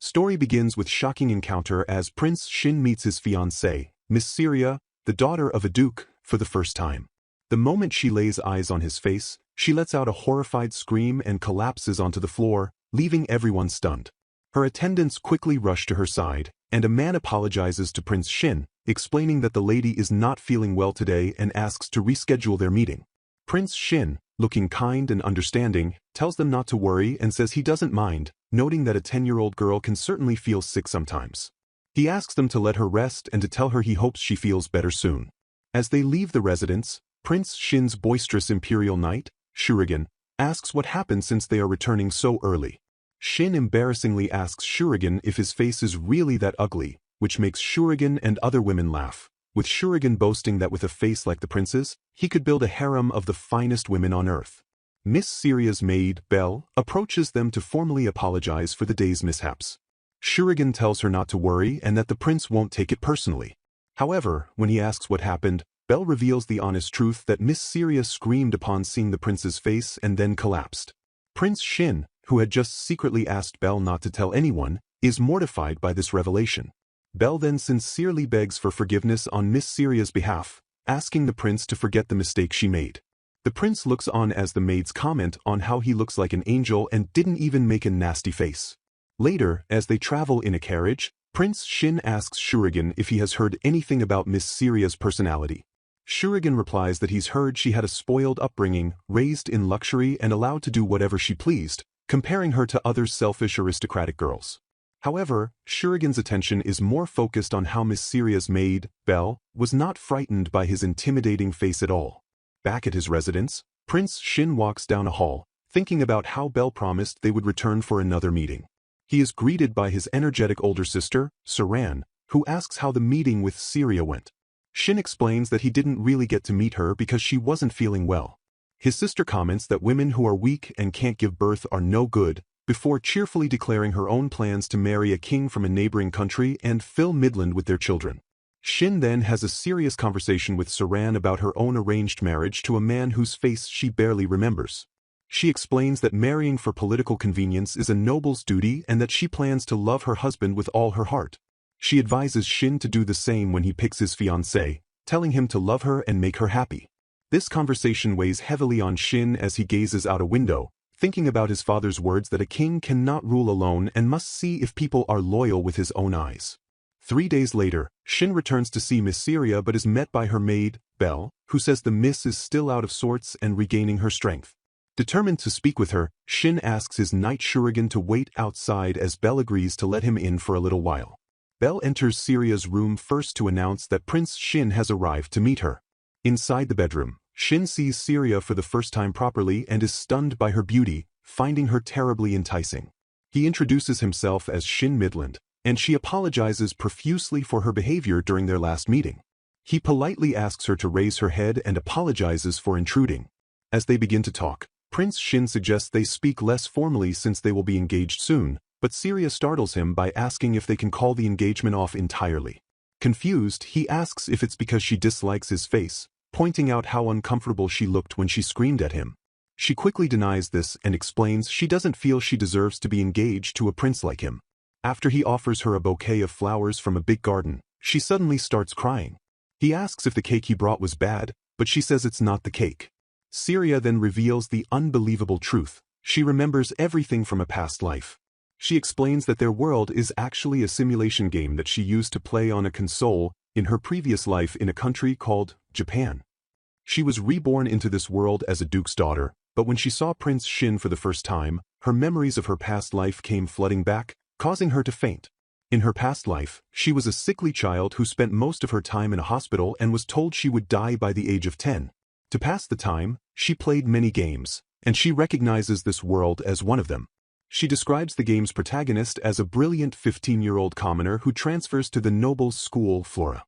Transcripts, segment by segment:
Story begins with shocking encounter as Prince Shin meets his fiancée, Miss Syria, the daughter of a duke, for the first time. The moment she lays eyes on his face, she lets out a horrified scream and collapses onto the floor, leaving everyone stunned. Her attendants quickly rush to her side, and a man apologizes to Prince Shin, explaining that the lady is not feeling well today and asks to reschedule their meeting. Prince Shin, looking kind and understanding, tells them not to worry and says he doesn't mind, noting that a 10-year-old girl can certainly feel sick sometimes. He asks them to let her rest and to tell her he hopes she feels better soon. As they leave the residence, Prince Shin's boisterous imperial knight, Shuriken, asks what happened since they are returning so early. Shin embarrassingly asks Shuriken if his face is really that ugly, which makes Shuriken and other women laugh, with Shuriken boasting that with a face like the prince's, he could build a harem of the finest women on earth. Miss Syria's maid, Belle, approaches them to formally apologize for the day's mishaps. Shuriken tells her not to worry and that the prince won't take it personally. However, when he asks what happened, Belle reveals the honest truth that Miss Syria screamed upon seeing the prince's face and then collapsed. Prince Shin, who had just secretly asked Belle not to tell anyone, is mortified by this revelation. Belle then sincerely begs for forgiveness on Miss Syria's behalf, asking the prince to forget the mistake she made. The prince looks on as the maids comment on how he looks like an angel and didn't even make a nasty face. Later, as they travel in a carriage, Prince Shin asks Shuriken if he has heard anything about Miss Syria's personality. Shuriken replies that he's heard she had a spoiled upbringing, raised in luxury and allowed to do whatever she pleased, comparing her to other selfish aristocratic girls. However, Shuriken's attention is more focused on how Miss Syria's maid, Belle, was not frightened by his intimidating face at all. Back at his residence, Prince Shin walks down a hall, thinking about how Belle promised they would return for another meeting. He is greeted by his energetic older sister, Saran, who asks how the meeting with Syria went. Shin explains that he didn't really get to meet her because she wasn't feeling well. His sister comments that women who are weak and can't give birth are no good, before cheerfully declaring her own plans to marry a king from a neighboring country and fill Midland with their children. Shin then has a serious conversation with Saran about her own arranged marriage to a man whose face she barely remembers. She explains that marrying for political convenience is a noble's duty and that she plans to love her husband with all her heart. She advises Shin to do the same when he picks his fiancée, telling him to love her and make her happy. This conversation weighs heavily on Shin as he gazes out a window, thinking about his father's words that a king cannot rule alone and must see if people are loyal with his own eyes. 3 days later, Shin returns to see Miss Syria but is met by her maid, Belle, who says the miss is still out of sorts and regaining her strength. Determined to speak with her, Shin asks his knight Shuriken to wait outside as Belle agrees to let him in for a little while. Belle enters Syria's room first to announce that Prince Shin has arrived to meet her. Inside the bedroom, Shin sees Syria for the first time properly and is stunned by her beauty, finding her terribly enticing. He introduces himself as Shin Midland, and she apologizes profusely for her behavior during their last meeting. He politely asks her to raise her head and apologizes for intruding. As they begin to talk, Prince Shin suggests they speak less formally since they will be engaged soon, but Syria startles him by asking if they can call the engagement off entirely. Confused, he asks if it's because she dislikes his face, pointing out how uncomfortable she looked when she screamed at him. She quickly denies this and explains she doesn't feel she deserves to be engaged to a prince like him. After he offers her a bouquet of flowers from a big garden, she suddenly starts crying. He asks if the cake he brought was bad, but she says it's not the cake. Syria then reveals the unbelievable truth. She remembers everything from a past life. She explains that their world is actually a simulation game that she used to play on a console in her previous life in a country called Japan. She was reborn into this world as a duke's daughter, but when she saw Prince Shin for the first time, her memories of her past life came flooding back, causing her to faint. In her past life, she was a sickly child who spent most of her time in a hospital and was told she would die by the age of 10. To pass the time, she played many games, and she recognizes this world as one of them. She describes the game's protagonist as a brilliant 15-year-old commoner who transfers to the noble school Flora.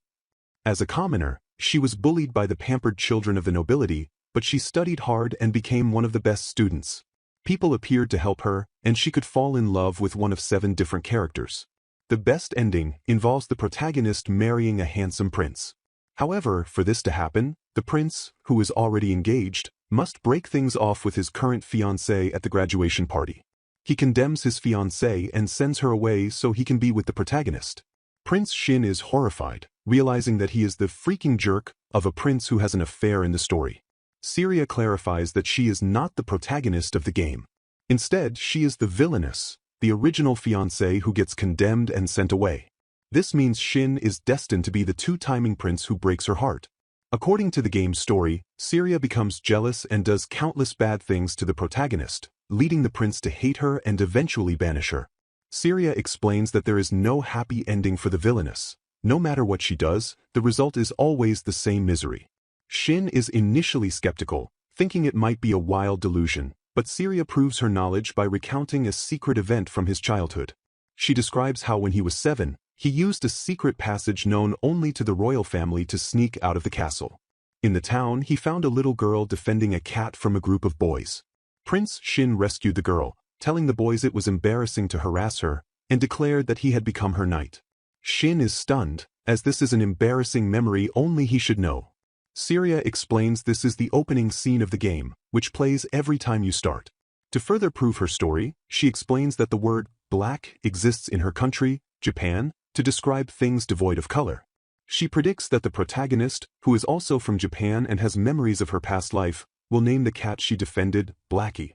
As a commoner, she was bullied by the pampered children of the nobility, but she studied hard and became one of the best students. People appeared to help her, and she could fall in love with one of 7 different characters. The best ending involves the protagonist marrying a handsome prince. However, for this to happen, the prince, who is already engaged, must break things off with his current fiancée at the graduation party. He condemns his fiancée and sends her away so he can be with the protagonist. Prince Shin is horrified, realizing that he is the freaking jerk of a prince who has an affair in the story. Syria clarifies that she is not the protagonist of the game. Instead, she is the villainess, the original fiancée who gets condemned and sent away. This means Shin is destined to be the two-timing prince who breaks her heart. According to the game's story, Syria becomes jealous and does countless bad things to the protagonist, leading the prince to hate her and eventually banish her. Syria explains that there is no happy ending for the villainess. No matter what she does, the result is always the same misery. Shin is initially skeptical, thinking it might be a wild delusion, but Syria proves her knowledge by recounting a secret event from his childhood. She describes how when he was 7, he used a secret passage known only to the royal family to sneak out of the castle. In the town, he found a little girl defending a cat from a group of boys. Prince Shin rescued the girl, telling the boys it was embarrassing to harass her, and declared that he had become her knight. Shin is stunned, as this is an embarrassing memory only he should know. Syria explains this is the opening scene of the game, which plays every time you start. To further prove her story, she explains that the word black exists in her country, Japan, to describe things devoid of color. She predicts that the protagonist, who is also from Japan and has memories of her past life, will name the cat she defended Blackie.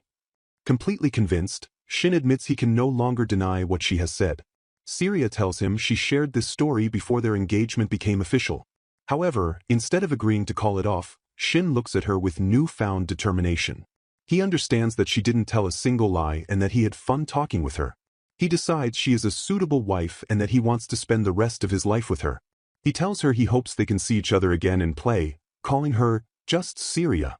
Completely convinced, Shin admits he can no longer deny what she has said. Syria tells him she shared this story before their engagement became official. However, instead of agreeing to call it off, Shin looks at her with newfound determination. He understands that she didn't tell a single lie and that he had fun talking with her. He decides she is a suitable wife and that he wants to spend the rest of his life with her. He tells her he hopes they can see each other again and play, calling her just Syria.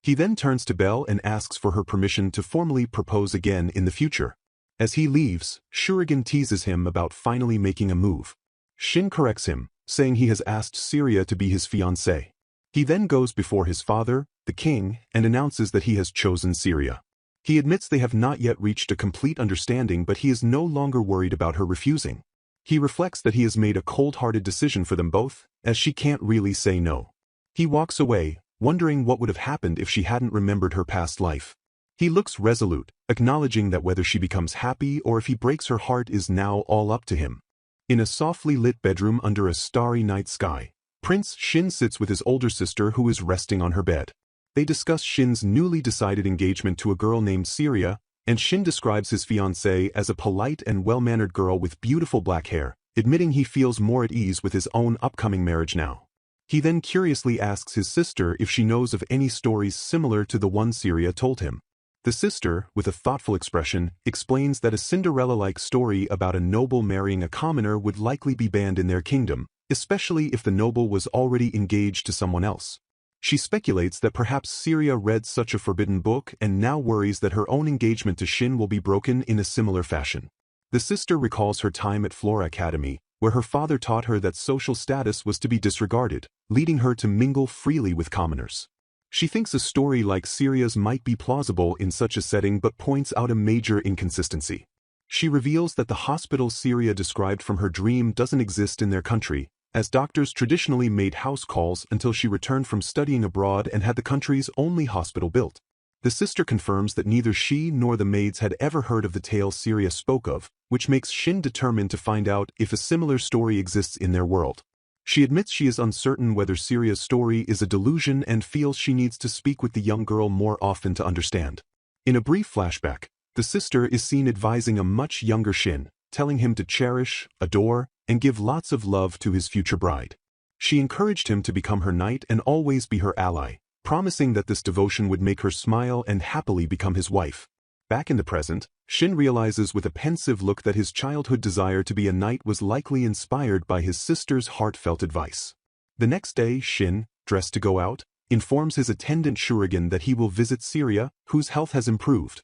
He then turns to Belle and asks for her permission to formally propose again in the future. As he leaves, Shuriken teases him about finally making a move. Shin corrects him, saying he has asked Syria to be his fiancée. He then goes before his father, the king, and announces that he has chosen Syria. He admits they have not yet reached a complete understanding, but he is no longer worried about her refusing. He reflects that he has made a cold-hearted decision for them both, as she can't really say no. He walks away, wondering what would have happened if she hadn't remembered her past life. He looks resolute, acknowledging that whether she becomes happy or if he breaks her heart is now all up to him. In a softly lit bedroom under a starry night sky, Prince Shin sits with his older sister who is resting on her bed. They discuss Shin's newly decided engagement to a girl named Syria, and Shin describes his fiancée as a polite and well-mannered girl with beautiful black hair, admitting he feels more at ease with his own upcoming marriage now. He then curiously asks his sister if she knows of any stories similar to the one Syria told him. The sister, with a thoughtful expression, explains that a Cinderella-like story about a noble marrying a commoner would likely be banned in their kingdom, especially if the noble was already engaged to someone else. She speculates that perhaps Syria read such a forbidden book and now worries that her own engagement to Shin will be broken in a similar fashion. The sister recalls her time at Flora Academy, where her father taught her that social status was to be disregarded, leading her to mingle freely with commoners. She thinks a story like Syria's might be plausible in such a setting but points out a major inconsistency. She reveals that the hospital Syria described from her dream doesn't exist in their country, as doctors traditionally made house calls until she returned from studying abroad and had the country's only hospital built. The sister confirms that neither she nor the maids had ever heard of the tale Syria spoke of, which makes Shin determined to find out if a similar story exists in their world. She admits she is uncertain whether Syria's story is a delusion and feels she needs to speak with the young girl more often to understand. In a brief flashback, the sister is seen advising a much younger Shin, telling him to cherish, adore, and give lots of love to his future bride. She encouraged him to become her knight and always be her ally, promising that this devotion would make her smile and happily become his wife. Back in the present, Shin realizes with a pensive look that his childhood desire to be a knight was likely inspired by his sister's heartfelt advice. The next day, Shin, dressed to go out, informs his attendant Shuriken that he will visit Syria, whose health has improved.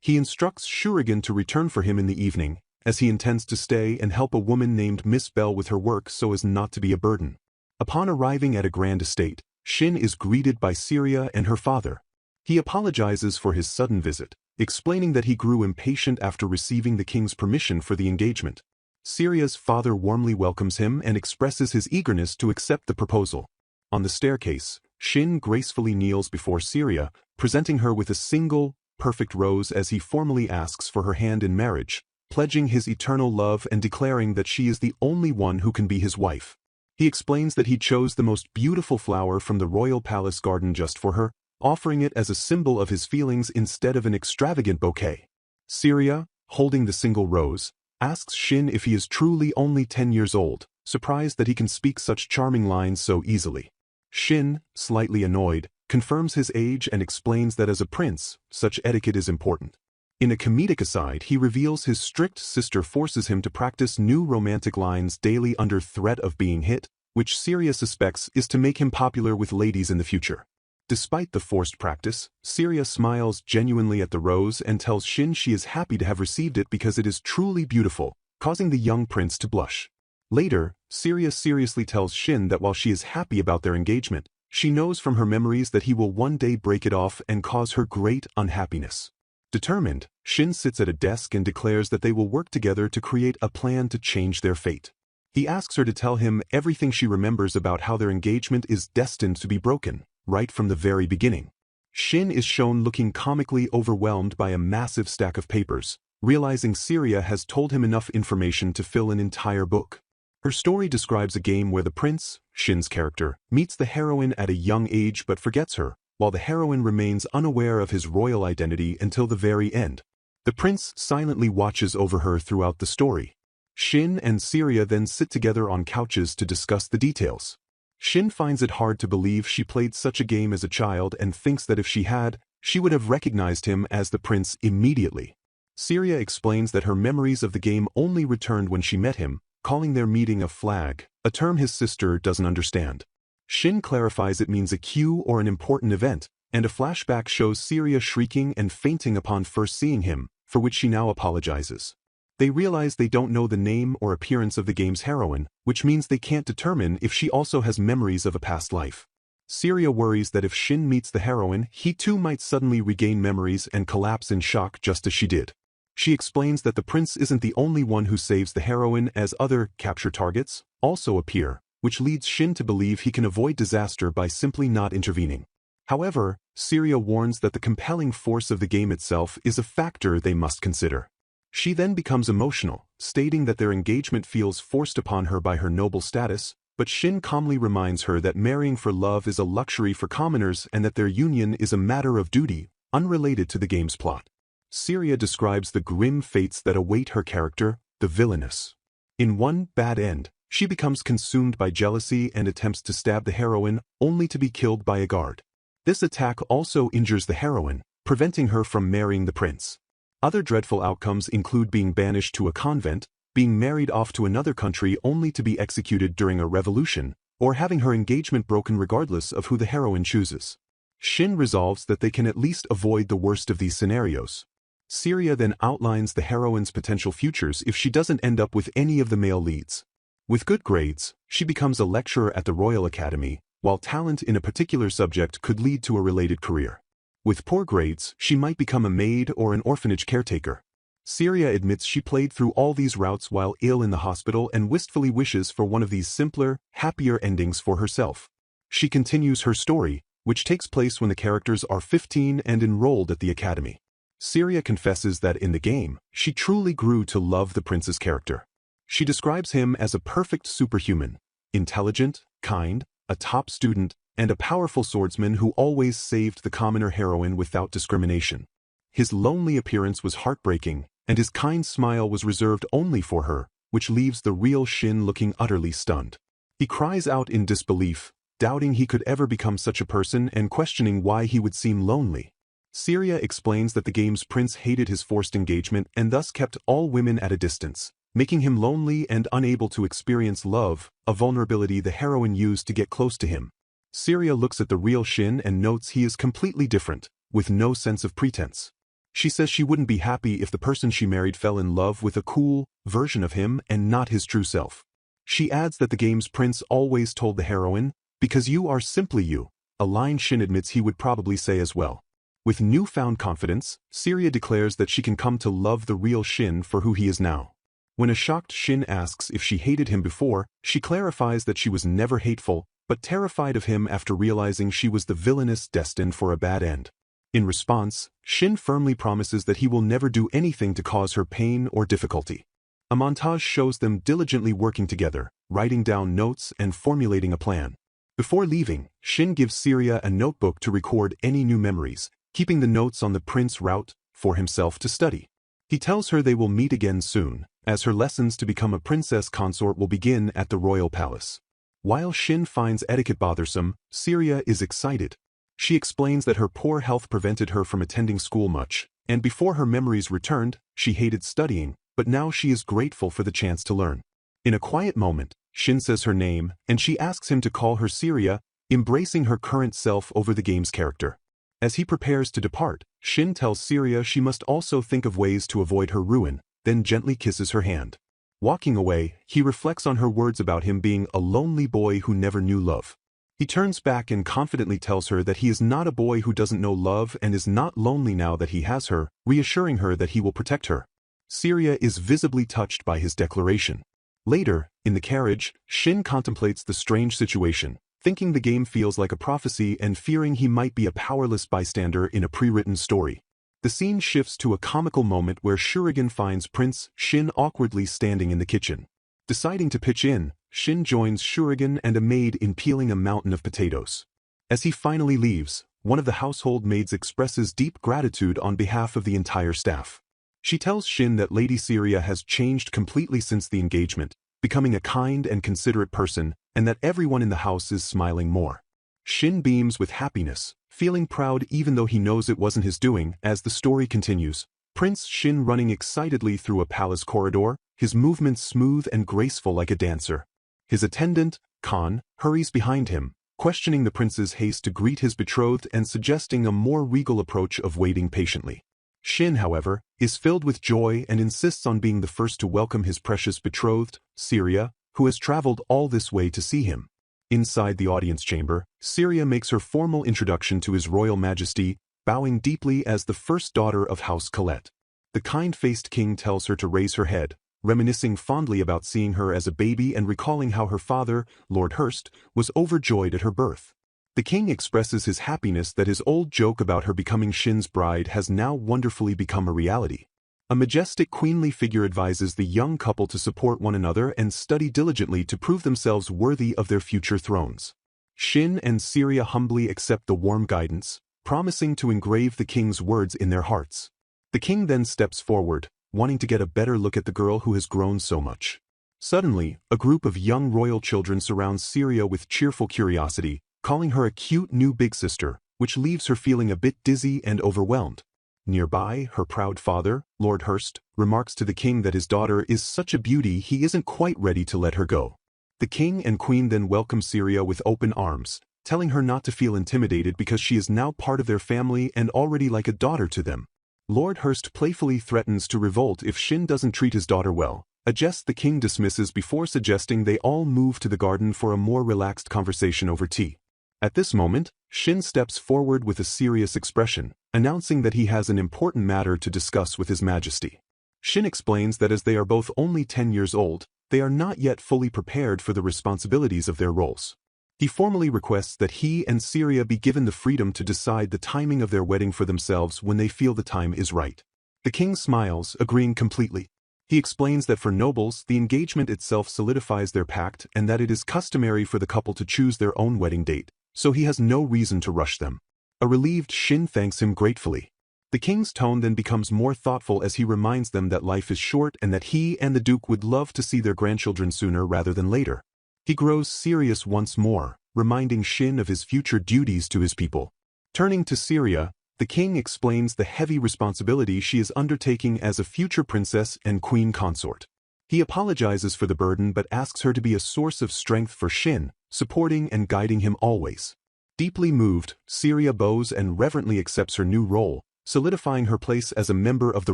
He instructs Shuriken to return for him in the evening, as he intends to stay and help a woman named Miss Belle with her work so as not to be a burden. Upon arriving at a grand estate, Shin is greeted by Syria and her father. He apologizes for his sudden visit, explaining that he grew impatient after receiving the king's permission for the engagement. Syria's father warmly welcomes him and expresses his eagerness to accept the proposal. On the staircase, Shin gracefully kneels before Syria, presenting her with a single, perfect rose as he formally asks for her hand in marriage, pledging his eternal love and declaring that she is the only one who can be his wife. He explains that he chose the most beautiful flower from the royal palace garden just for her, offering it as a symbol of his feelings instead of an extravagant bouquet. Syria, holding the single rose, asks Shin if he is truly only 10 years old, surprised that he can speak such charming lines so easily. Shin, slightly annoyed, confirms his age and explains that as a prince, such etiquette is important. In a comedic aside, he reveals his strict sister forces him to practice new romantic lines daily under threat of being hit, which Syria suspects is to make him popular with ladies in the future. Despite the forced practice, Syria smiles genuinely at the rose and tells Shin she is happy to have received it because it is truly beautiful, causing the young prince to blush. Later, Syria seriously tells Shin that while she is happy about their engagement, she knows from her memories that he will one day break it off and cause her great unhappiness. Determined, Shin sits at a desk and declares that they will work together to create a plan to change their fate. He asks her to tell him everything she remembers about how their engagement is destined to be broken, right from the very beginning. Shin is shown looking comically overwhelmed by a massive stack of papers, realizing Syria has told him enough information to fill an entire book. Her story describes a game where the prince, Shin's character, meets the heroine at a young age but forgets her, while the heroine remains unaware of his royal identity until the very end. The prince silently watches over her throughout the story. Shin and Syria then sit together on couches to discuss the details. Shin finds it hard to believe she played such a game as a child and thinks that if she had, she would have recognized him as the prince immediately. Syria explains that her memories of the game only returned when she met him, calling their meeting a flag, a term his sister doesn't understand. Shin clarifies it means a cue or an important event, and a flashback shows Syria shrieking and fainting upon first seeing him, for which she now apologizes. They realize they don't know the name or appearance of the game's heroine, which means they can't determine if she also has memories of a past life. Syria worries that if Shin meets the heroine, he too might suddenly regain memories and collapse in shock just as she did. She explains that the prince isn't the only one who saves the heroine, as other capture targets also appear, which leads Shin to believe he can avoid disaster by simply not intervening. However, Syria warns that the compelling force of the game itself is a factor they must consider. She then becomes emotional, stating that their engagement feels forced upon her by her noble status, but Shin calmly reminds her that marrying for love is a luxury for commoners and that their union is a matter of duty, unrelated to the game's plot. Syria describes the grim fates that await her character, the villainous. In one bad end, she becomes consumed by jealousy and attempts to stab the heroine, only to be killed by a guard. This attack also injures the heroine, preventing her from marrying the prince. Other dreadful outcomes include being banished to a convent, being married off to another country only to be executed during a revolution, or having her engagement broken regardless of who the heroine chooses. Shin resolves that they can at least avoid the worst of these scenarios. Syria then outlines the heroine's potential futures if she doesn't end up with any of the male leads. With good grades, she becomes a lecturer at the Royal Academy, while talent in a particular subject could lead to a related career. With poor grades, she might become a maid or an orphanage caretaker. Syria admits she played through all these routes while ill in the hospital and wistfully wishes for one of these simpler, happier endings for herself. She continues her story, which takes place when the characters are 15 and enrolled at the academy. Syria confesses that in the game, she truly grew to love the prince's character. She describes him as a perfect superhuman, intelligent, kind, a top student, and a powerful swordsman who always saved the commoner heroine without discrimination. His lonely appearance was heartbreaking, and his kind smile was reserved only for her, which leaves the real Shin looking utterly stunned. He cries out in disbelief, doubting he could ever become such a person and questioning why he would seem lonely. Syria explains that the game's prince hated his forced engagement and thus kept all women at a distance, making him lonely and unable to experience love, a vulnerability the heroine used to get close to him. Syria looks at the real Shin and notes he is completely different, with no sense of pretense. She says she wouldn't be happy if the person she married fell in love with a cool version of him and not his true self. She adds that the game's prince always told the heroine, "Because you are simply you," a line Shin admits he would probably say as well. With newfound confidence, Syria declares that she can come to love the real Shin for who he is now. When a shocked Shin asks if she hated him before, she clarifies that she was never hateful, but terrified of him after realizing she was the villainess destined for a bad end. In response, Shin firmly promises that he will never do anything to cause her pain or difficulty. A montage shows them diligently working together, writing down notes and formulating a plan. Before leaving, Shin gives Syria a notebook to record any new memories, keeping the notes on the prince route for himself to study. He tells her they will meet again soon, as her lessons to become a princess consort will begin at the royal palace. While Shin finds etiquette bothersome, Syria is excited. She explains that her poor health prevented her from attending school much, and before her memories returned, she hated studying, but now she is grateful for the chance to learn. In a quiet moment, Shin says her name, and she asks him to call her Syria, embracing her current self over the game's character. As he prepares to depart, Shin tells Syria she must also think of ways to avoid her ruin, then gently kisses her hand. Walking away, he reflects on her words about him being a lonely boy who never knew love. He turns back and confidently tells her that he is not a boy who doesn't know love and is not lonely now that he has her, reassuring her that he will protect her. Syria is visibly touched by his declaration. Later, in the carriage, Shin contemplates the strange situation, thinking the game feels like a prophecy and fearing he might be a powerless bystander in a pre-written story. The scene shifts to a comical moment where Shuriken finds Prince Shin awkwardly standing in the kitchen. Deciding to pitch in, Shin joins Shuriken and a maid in peeling a mountain of potatoes. As he finally leaves, one of the household maids expresses deep gratitude on behalf of the entire staff. She tells Shin that Lady Syria has changed completely since the engagement, becoming a kind and considerate person, and that everyone in the house is smiling more. Shin beams with happiness, feeling proud even though he knows it wasn't his doing. As the story continues, Prince Shin running excitedly through a palace corridor, his movements smooth and graceful like a dancer. His attendant, Khan, hurries behind him, questioning the prince's haste to greet his betrothed and suggesting a more regal approach of waiting patiently. Shin, however, is filled with joy and insists on being the first to welcome his precious betrothed, Syria, who has traveled all this way to see him. Inside the audience chamber, Syria makes her formal introduction to His Royal Majesty, bowing deeply as the first daughter of House Colette. The kind-faced king tells her to raise her head, reminiscing fondly about seeing her as a baby and recalling how her father, Lord Hurst, was overjoyed at her birth. The king expresses his happiness that his old joke about her becoming Shin's bride has now wonderfully become a reality. A majestic queenly figure advises the young couple to support one another and study diligently to prove themselves worthy of their future thrones. Shin and Syria humbly accept the warm guidance, promising to engrave the king's words in their hearts. The king then steps forward, wanting to get a better look at the girl who has grown so much. Suddenly, a group of young royal children surrounds Syria with cheerful curiosity, calling her a cute new big sister, which leaves her feeling a bit dizzy and overwhelmed. Nearby, her proud father, Lord Hurst, remarks to the king that his daughter is such a beauty he isn't quite ready to let her go. The king and queen then welcome Syria with open arms, telling her not to feel intimidated because she is now part of their family and already like a daughter to them. Lord Hurst playfully threatens to revolt if Shin doesn't treat his daughter well, a jest the king dismisses before suggesting they all move to the garden for a more relaxed conversation over tea. At this moment, Shin steps forward with a serious expression, announcing that he has an important matter to discuss with His Majesty. Shin explains that as they are both only 10 years old, they are not yet fully prepared for the responsibilities of their roles. He formally requests that he and Syria be given the freedom to decide the timing of their wedding for themselves when they feel the time is right. The king smiles, agreeing completely. He explains that for nobles, the engagement itself solidifies their pact and that it is customary for the couple to choose their own wedding date, so he has no reason to rush them. A relieved Shin thanks him gratefully. The king's tone then becomes more thoughtful as he reminds them that life is short and that he and the duke would love to see their grandchildren sooner rather than later. He grows serious once more, reminding Shin of his future duties to his people. Turning to Syria, the king explains the heavy responsibility she is undertaking as a future princess and queen consort. He apologizes for the burden but asks her to be a source of strength for Shin, supporting and guiding him always. Deeply moved, Syria bows and reverently accepts her new role, solidifying her place as a member of the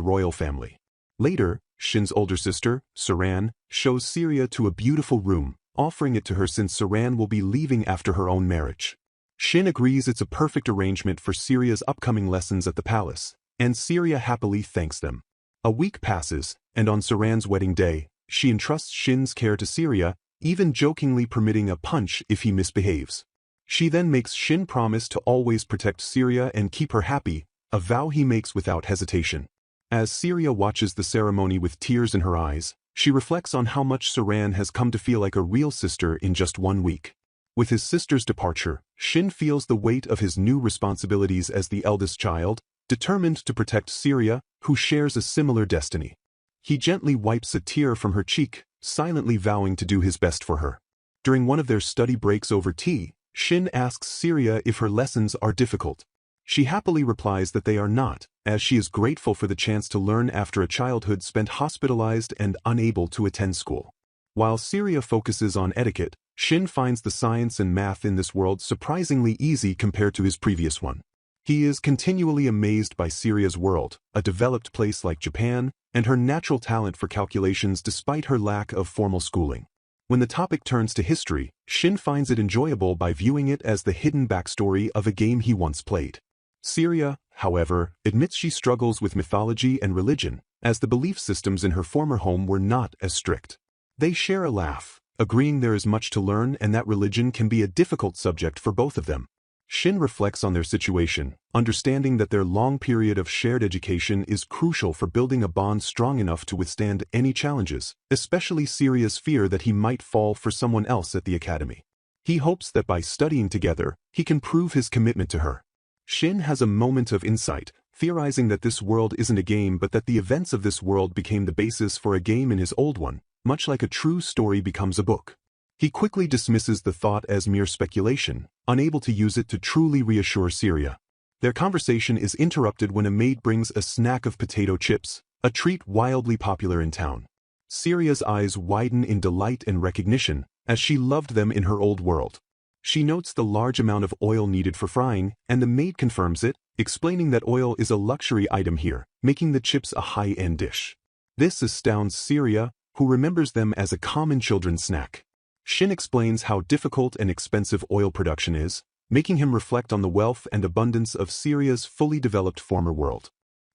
royal family. Later, Shin's older sister, Saran, shows Syria to a beautiful room, offering it to her since Saran will be leaving after her own marriage. Shin agrees it's a perfect arrangement for Syria's upcoming lessons at the palace, and Syria happily thanks them. A week passes, and on Saran's wedding day, she entrusts Shin's care to Syria, even jokingly permitting a punch if he misbehaves. She then makes Shin promise to always protect Syria and keep her happy, a vow he makes without hesitation. As Syria watches the ceremony with tears in her eyes, she reflects on how much Saran has come to feel like a real sister in just 1 week. With his sister's departure, Shin feels the weight of his new responsibilities as the eldest child, determined to protect Syria, who shares a similar destiny. He gently wipes a tear from her cheek, silently vowing to do his best for her. During one of their study breaks over tea, Shin asks Syria if her lessons are difficult. She happily replies that they are not, as she is grateful for the chance to learn after a childhood spent hospitalized and unable to attend school. While Syria focuses on etiquette, Shin finds the science and math in this world surprisingly easy compared to his previous one. He is continually amazed by Syria's world, a developed place like Japan, and her natural talent for calculations despite her lack of formal schooling. When the topic turns to history, Shin finds it enjoyable by viewing it as the hidden backstory of a game he once played. Syria, however, admits she struggles with mythology and religion, as the belief systems in her former home were not as strict. They share a laugh, agreeing there is much to learn and that religion can be a difficult subject for both of them. Shin reflects on their situation, understanding that their long period of shared education is crucial for building a bond strong enough to withstand any challenges, especially Syria's fear that he might fall for someone else at the academy. He hopes that by studying together, he can prove his commitment to her. Shin has a moment of insight, theorizing that this world isn't a game but that the events of this world became the basis for a game in his old one, much like a true story becomes a book. He quickly dismisses the thought as mere speculation, unable to use it to truly reassure Syria. Their conversation is interrupted when a maid brings a snack of potato chips, a treat wildly popular in town. Syria's eyes widen in delight and recognition, as she loved them in her old world. She notes the large amount of oil needed for frying, and the maid confirms it, explaining that oil is a luxury item here, making the chips a high-end dish. This astounds Syria, who remembers them as a common children's snack. Shin explains how difficult and expensive oil production is, making him reflect on the wealth and abundance of Syria's fully developed former world.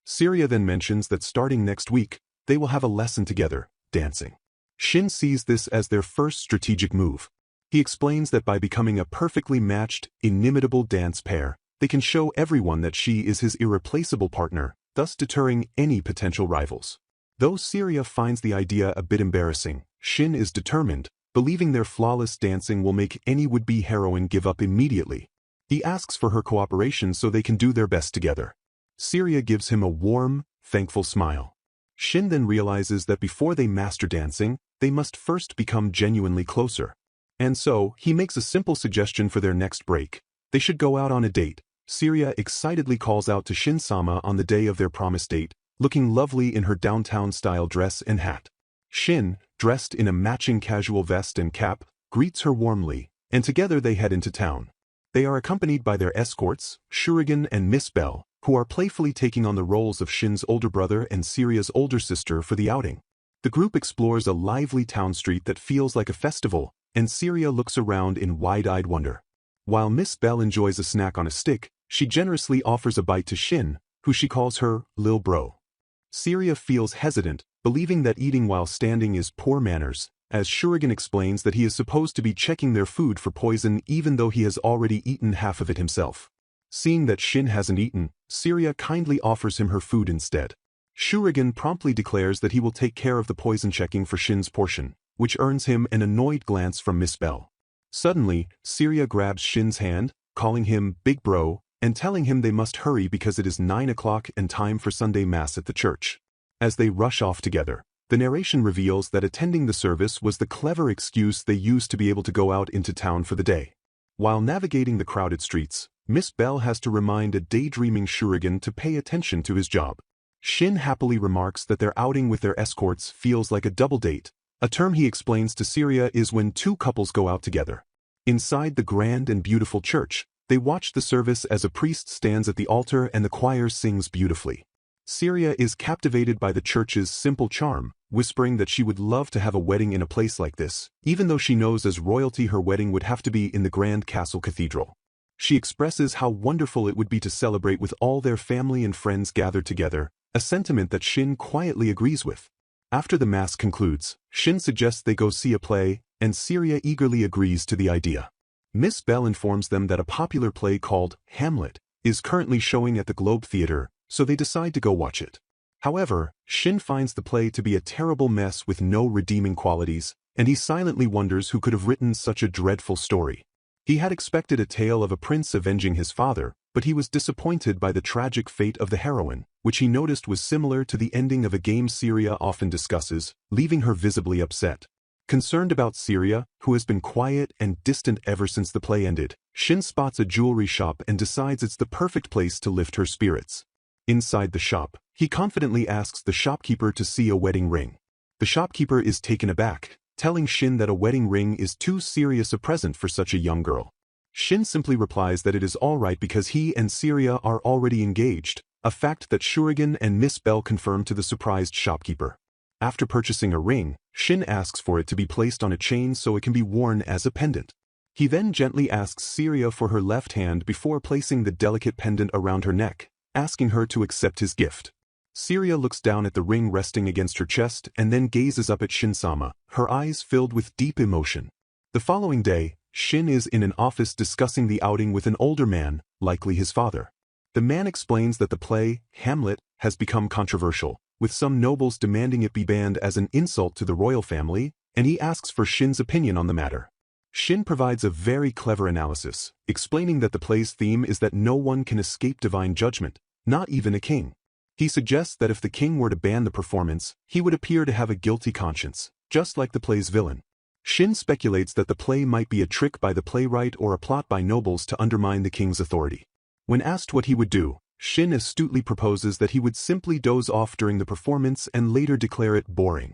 Syria then mentions that starting next week, they will have a lesson together, dancing. Shin sees this as their first strategic move. He explains that by becoming a perfectly matched, inimitable dance pair, they can show everyone that she is his irreplaceable partner, thus deterring any potential rivals. Though Syria finds the idea a bit embarrassing, Shin is determined, believing their flawless dancing will make any would-be heroine give up immediately. He asks for her cooperation so they can do their best together. Syria gives him a warm, thankful smile. Shin then realizes that before they master dancing, they must first become genuinely closer. And so, he makes a simple suggestion for their next break. They should go out on a date. Syria excitedly calls out to Shin-sama on the day of their promised date, looking lovely in her downtown-style dress and hat. Shin, dressed in a matching casual vest and cap, greets her warmly, and together they head into town. They are accompanied by their escorts, Shuriken and Miss Bell, who are playfully taking on the roles of Shin's older brother and Syria's older sister for the outing. The group explores a lively town street that feels like a festival, and Syria looks around in wide-eyed wonder. While Miss Bell enjoys a snack on a stick, she generously offers a bite to Shin, who she calls her Lil Bro. Syria feels hesitant, believing that eating while standing is poor manners, as Shuriken explains that he is supposed to be checking their food for poison even though he has already eaten half of it himself. Seeing that Shin hasn't eaten, Syria kindly offers him her food instead. Shuriken promptly declares that he will take care of the poison checking for Shin's portion, which earns him an annoyed glance from Miss Bell. Suddenly, Syria grabs Shin's hand, calling him Big Bro, and telling him they must hurry because it is 9 o'clock and time for Sunday Mass at the church. As they rush off together, the narration reveals that attending the service was the clever excuse they used to be able to go out into town for the day. While navigating the crowded streets, Miss Bell has to remind a daydreaming Shuriken to pay attention to his job. Shin happily remarks that their outing with their escorts feels like a double date. A term he explains to Syria is when two couples go out together. Inside the grand and beautiful church, they watch the service as a priest stands at the altar and the choir sings beautifully. Syria is captivated by the church's simple charm, whispering that she would love to have a wedding in a place like this, even though she knows as royalty her wedding would have to be in the grand castle cathedral. She expresses how wonderful it would be to celebrate with all their family and friends gathered together, a sentiment that Shin quietly agrees with. After the mass concludes, Shin suggests they go see a play, and Syria eagerly agrees to the idea. Miss Bell informs them that a popular play called Hamlet is currently showing at the Globe Theater, so they decide to go watch it. However, Shin finds the play to be a terrible mess with no redeeming qualities, and he silently wonders who could have written such a dreadful story. He had expected a tale of a prince avenging his father, but he was disappointed by the tragic fate of the heroine, which he noticed was similar to the ending of a game Syria often discusses, leaving her visibly upset. Concerned about Syria, who has been quiet and distant ever since the play ended, Shin spots a jewelry shop and decides it's the perfect place to lift her spirits. Inside the shop, he confidently asks the shopkeeper to see a wedding ring. The shopkeeper is taken aback, telling Shin that a wedding ring is too serious a present for such a young girl. Shin simply replies that it is alright because he and Syria are already engaged, a fact that Shurigan and Miss Bell confirm to the surprised shopkeeper. After purchasing a ring, Shin asks for it to be placed on a chain so it can be worn as a pendant. He then gently asks Syria for her left hand before placing the delicate pendant around her neck, asking her to accept his gift. Syria looks down at the ring resting against her chest and then gazes up at Shin-sama, her eyes filled with deep emotion. The following day, Shin is in an office discussing the outing with an older man, likely his father. The man explains that the play, Hamlet, has become controversial, with some nobles demanding it be banned as an insult to the royal family, and he asks for Shin's opinion on the matter. Shin provides a very clever analysis, explaining that the play's theme is that no one can escape divine judgment, not even a king. He suggests that if the king were to ban the performance, he would appear to have a guilty conscience, just like the play's villain. Shin speculates that the play might be a trick by the playwright or a plot by nobles to undermine the king's authority. When asked what he would do, Shin astutely proposes that he would simply doze off during the performance and later declare it boring.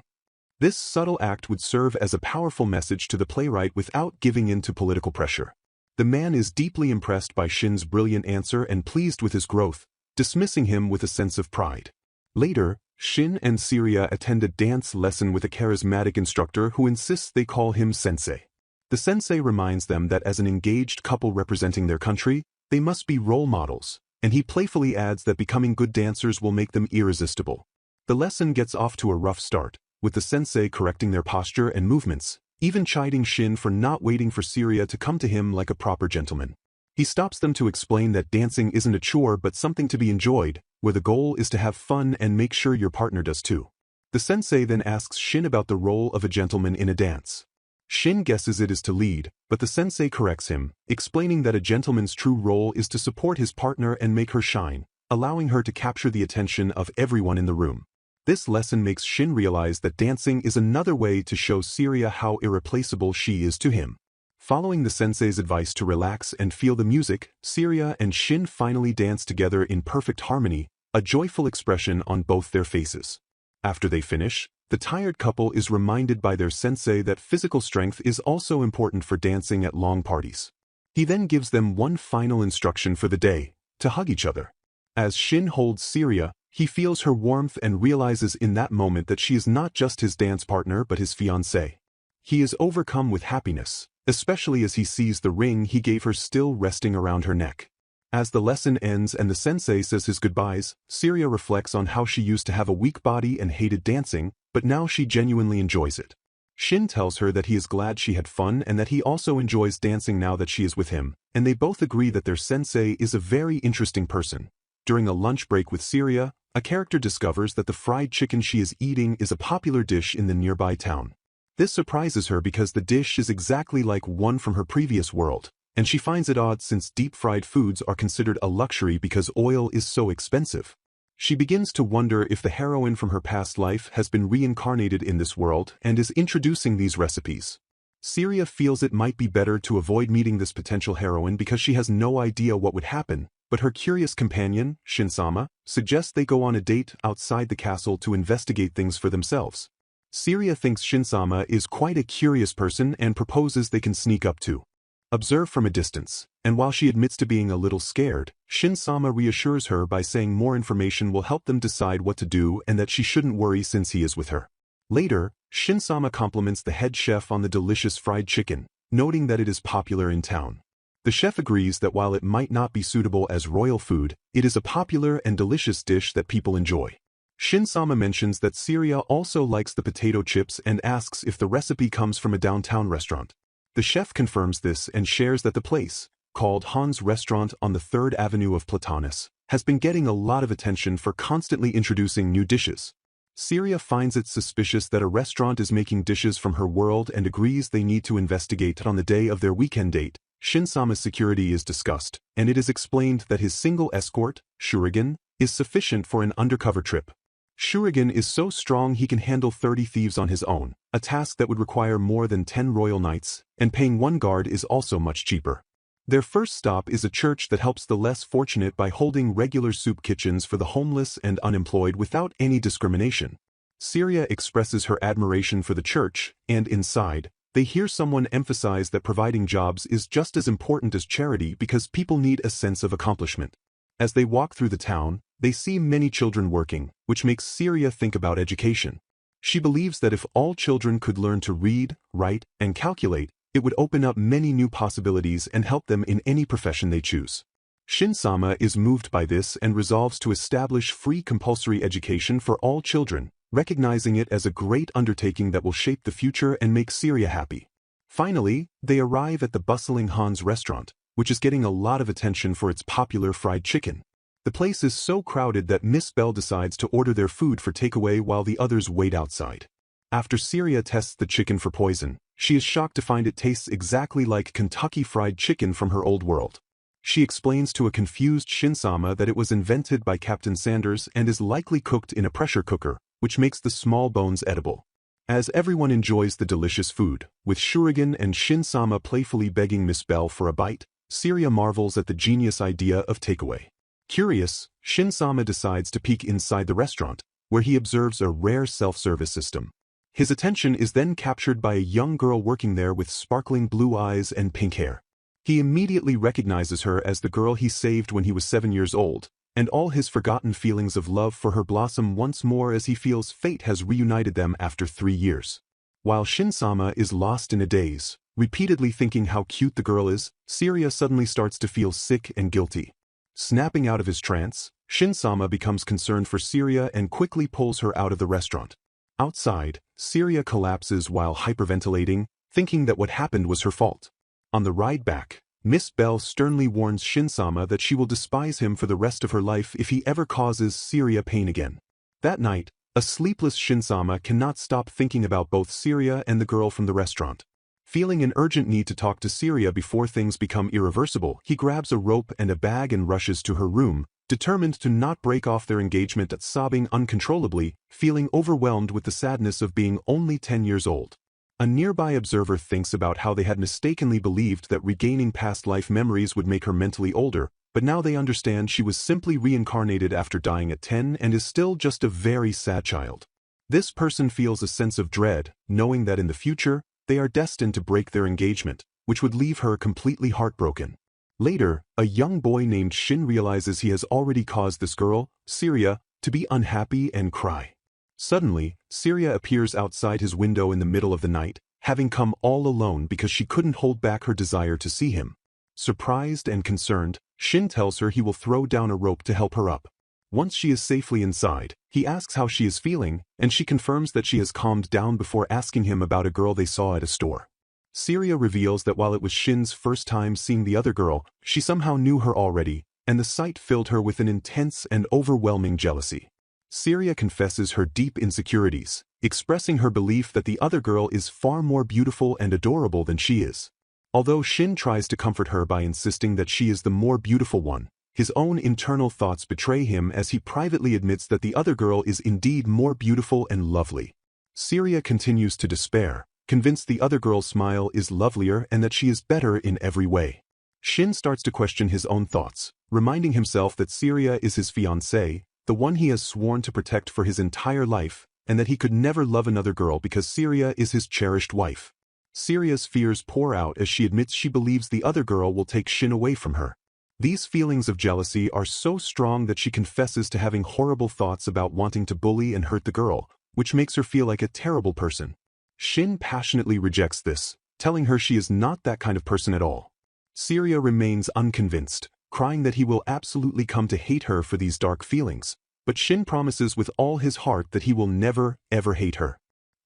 This subtle act would serve as a powerful message to the playwright without giving in to political pressure. The man is deeply impressed by Shin's brilliant answer and pleased with his growth, dismissing him with a sense of pride. Later, Shin and Syria attend a dance lesson with a charismatic instructor who insists they call him sensei. The sensei reminds them that as an engaged couple representing their country, they must be role models, and he playfully adds that becoming good dancers will make them irresistible. The lesson gets off to a rough start, with the sensei correcting their posture and movements, even chiding Shin for not waiting for Syria to come to him like a proper gentleman. He stops them to explain that dancing isn't a chore but something to be enjoyed, where the goal is to have fun and make sure your partner does too. The sensei then asks Shin about the role of a gentleman in a dance. Shin guesses it is to lead, but the sensei corrects him, explaining that a gentleman's true role is to support his partner and make her shine, allowing her to capture the attention of everyone in the room. This lesson makes Shin realize that dancing is another way to show Syria how irreplaceable she is to him. Following the sensei's advice to relax and feel the music, Syria and Shin finally dance together in perfect harmony, a joyful expression on both their faces. After they finish, the tired couple is reminded by their sensei that physical strength is also important for dancing at long parties. He then gives them one final instruction for the day, to hug each other. As Shin holds Syria, he feels her warmth and realizes in that moment that she is not just his dance partner but his fiancée. He is overcome with happiness, especially as he sees the ring he gave her still resting around her neck. As the lesson ends and the sensei says his goodbyes, Syria reflects on how she used to have a weak body and hated dancing, but now she genuinely enjoys it. Shin tells her that he is glad she had fun and that he also enjoys dancing now that she is with him, and they both agree that their sensei is a very interesting person. During a lunch break with Syria, a character discovers that the fried chicken she is eating is a popular dish in the nearby town. This surprises her because the dish is exactly like one from her previous world, and she finds it odd since deep-fried foods are considered a luxury because oil is so expensive. She begins to wonder if the heroine from her past life has been reincarnated in this world and is introducing these recipes. Syria feels it might be better to avoid meeting this potential heroine because she has no idea what would happen, but her curious companion, Shin-sama, suggests they go on a date outside the castle to investigate things for themselves. Syria thinks Shin-sama is quite a curious person and proposes they can sneak up to observe from a distance, and while she admits to being a little scared, Shin-sama reassures her by saying more information will help them decide what to do and that she shouldn't worry since he is with her. Later, Shin-sama compliments the head chef on the delicious fried chicken, noting that it is popular in town. The chef agrees that while it might not be suitable as royal food, it is a popular and delicious dish that people enjoy. Shin-sama mentions that Syria also likes the potato chips and asks if the recipe comes from a downtown restaurant. The chef confirms this and shares that the place, called Han's Restaurant on the 3rd Avenue of Platanis, has been getting a lot of attention for constantly introducing new dishes. Syria finds it suspicious that a restaurant is making dishes from her world and agrees they need to investigate. On the day of their weekend date, Shin-sama's security is discussed, and it is explained that his single escort, Shuriken, is sufficient for an undercover trip. Shuriken is so strong he can handle 30 thieves on his own, a task that would require more than 10 royal knights, and paying one guard is also much cheaper. Their first stop is a church that helps the less fortunate by holding regular soup kitchens for the homeless and unemployed without any discrimination. Syria expresses her admiration for the church, and inside, they hear someone emphasize that providing jobs is just as important as charity because people need a sense of accomplishment. As they walk through the town, they see many children working, which makes Syria think about education. She believes that if all children could learn to read, write, and calculate, it would open up many new possibilities and help them in any profession they choose. Shin-sama is moved by this and resolves to establish free compulsory education for all children, recognizing it as a great undertaking that will shape the future and make Syria happy. Finally, they arrive at the bustling Han's Restaurant, which is getting a lot of attention for its popular fried chicken. The place is so crowded that Miss Bell decides to order their food for takeaway while the others wait outside. After Syria tests the chicken for poison, she is shocked to find it tastes exactly like Kentucky Fried Chicken from her old world. She explains to a confused Shin-sama that it was invented by Captain Sanders and is likely cooked in a pressure cooker, which makes the small bones edible. As everyone enjoys the delicious food, with Shuriken and Shin-sama playfully begging Miss Bell for a bite, Syria marvels at the genius idea of takeaway. Curious, Shin-sama decides to peek inside the restaurant, where he observes a rare self-service system. His attention is then captured by a young girl working there with sparkling blue eyes and pink hair. He immediately recognizes her as the girl he saved when he was 7 years old, and all his forgotten feelings of love for her blossom once more as he feels fate has reunited them after 3 years. While Shin-sama is lost in a daze, repeatedly thinking how cute the girl is, Syria suddenly starts to feel sick and guilty. Snapping out of his trance, Shin-sama becomes concerned for Syria and quickly pulls her out of the restaurant. Outside, Syria collapses while hyperventilating, thinking that what happened was her fault. On the ride back, Miss Bell sternly warns Shin-sama that she will despise him for the rest of her life if he ever causes Syria pain again. That night, a sleepless Shin-sama cannot stop thinking about both Syria and the girl from the restaurant. Feeling an urgent need to talk to Syria before things become irreversible, he grabs a rope and a bag and rushes to her room, determined to not break off their engagement. Sobbing uncontrollably, feeling overwhelmed with the sadness of being only 10 years old. A nearby observer thinks about how they had mistakenly believed that regaining past life memories would make her mentally older, but now they understand she was simply reincarnated after dying at 10 and is still just a very sad child. This person feels a sense of dread, knowing that in the future, they are destined to break their engagement, which would leave her completely heartbroken. Later, a young boy named Shin realizes he has already caused this girl, Syria, to be unhappy and cry. Suddenly, Syria appears outside his window in the middle of the night, having come all alone because she couldn't hold back her desire to see him. Surprised and concerned, Shin tells her he will throw down a rope to help her up. Once she is safely inside, he asks how she is feeling, and she confirms that she has calmed down before asking him about a girl they saw at a store. Syria reveals that while it was Shin's first time seeing the other girl, she somehow knew her already, and the sight filled her with an intense and overwhelming jealousy. Syria confesses her deep insecurities, expressing her belief that the other girl is far more beautiful and adorable than she is. Although Shin tries to comfort her by insisting that she is the more beautiful one, his own internal thoughts betray him as he privately admits that the other girl is indeed more beautiful and lovely. Syria continues to despair, convinced the other girl's smile is lovelier and that she is better in every way. Shin starts to question his own thoughts, reminding himself that Syria is his fiancée, the one he has sworn to protect for his entire life, and that he could never love another girl because Syria is his cherished wife. Syria's fears pour out as she admits she believes the other girl will take Shin away from her. These feelings of jealousy are so strong that she confesses to having horrible thoughts about wanting to bully and hurt the girl, which makes her feel like a terrible person. Shin passionately rejects this, telling her she is not that kind of person at all. Syria remains unconvinced, crying that he will absolutely come to hate her for these dark feelings, but Shin promises with all his heart that he will never, ever hate her.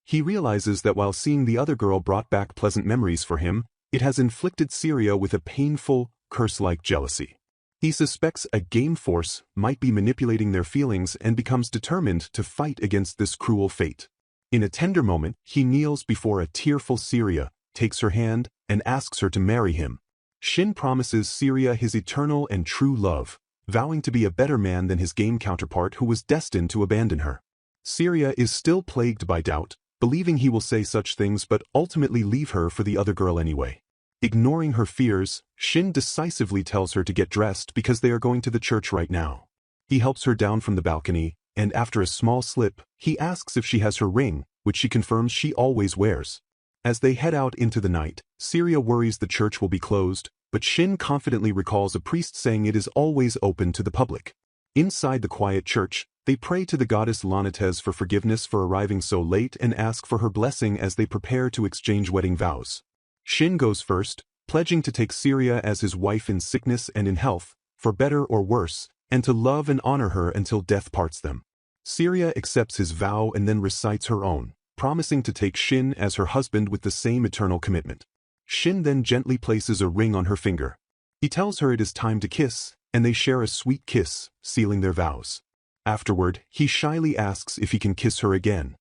He realizes that while seeing the other girl brought back pleasant memories for him, it has inflicted Syria with a painful, curse-like jealousy. He suspects a game force might be manipulating their feelings and becomes determined to fight against this cruel fate. In a tender moment, he kneels before a tearful Syria, takes her hand, and asks her to marry him. Shin promises Syria his eternal and true love, vowing to be a better man than his game counterpart who was destined to abandon her. Syria is still plagued by doubt, believing he will say such things but ultimately leave her for the other girl anyway. Ignoring her fears, Shin decisively tells her to get dressed because they are going to the church right now. He helps her down from the balcony, and after a small slip, he asks if she has her ring, which she confirms she always wears. As they head out into the night, Syria worries the church will be closed, but Shin confidently recalls a priest saying it is always open to the public. Inside the quiet church, they pray to the goddess Nante for forgiveness for arriving so late and ask for her blessing as they prepare to exchange wedding vows. Shin goes first, pledging to take Syria as his wife in sickness and in health, for better or worse, and to love and honor her until death parts them. Syria accepts his vow and then recites her own, promising to take Shin as her husband with the same eternal commitment. Shin then gently places a ring on her finger. He tells her it is time to kiss, and they share a sweet kiss, sealing their vows. Afterward, he shyly asks if he can kiss her again.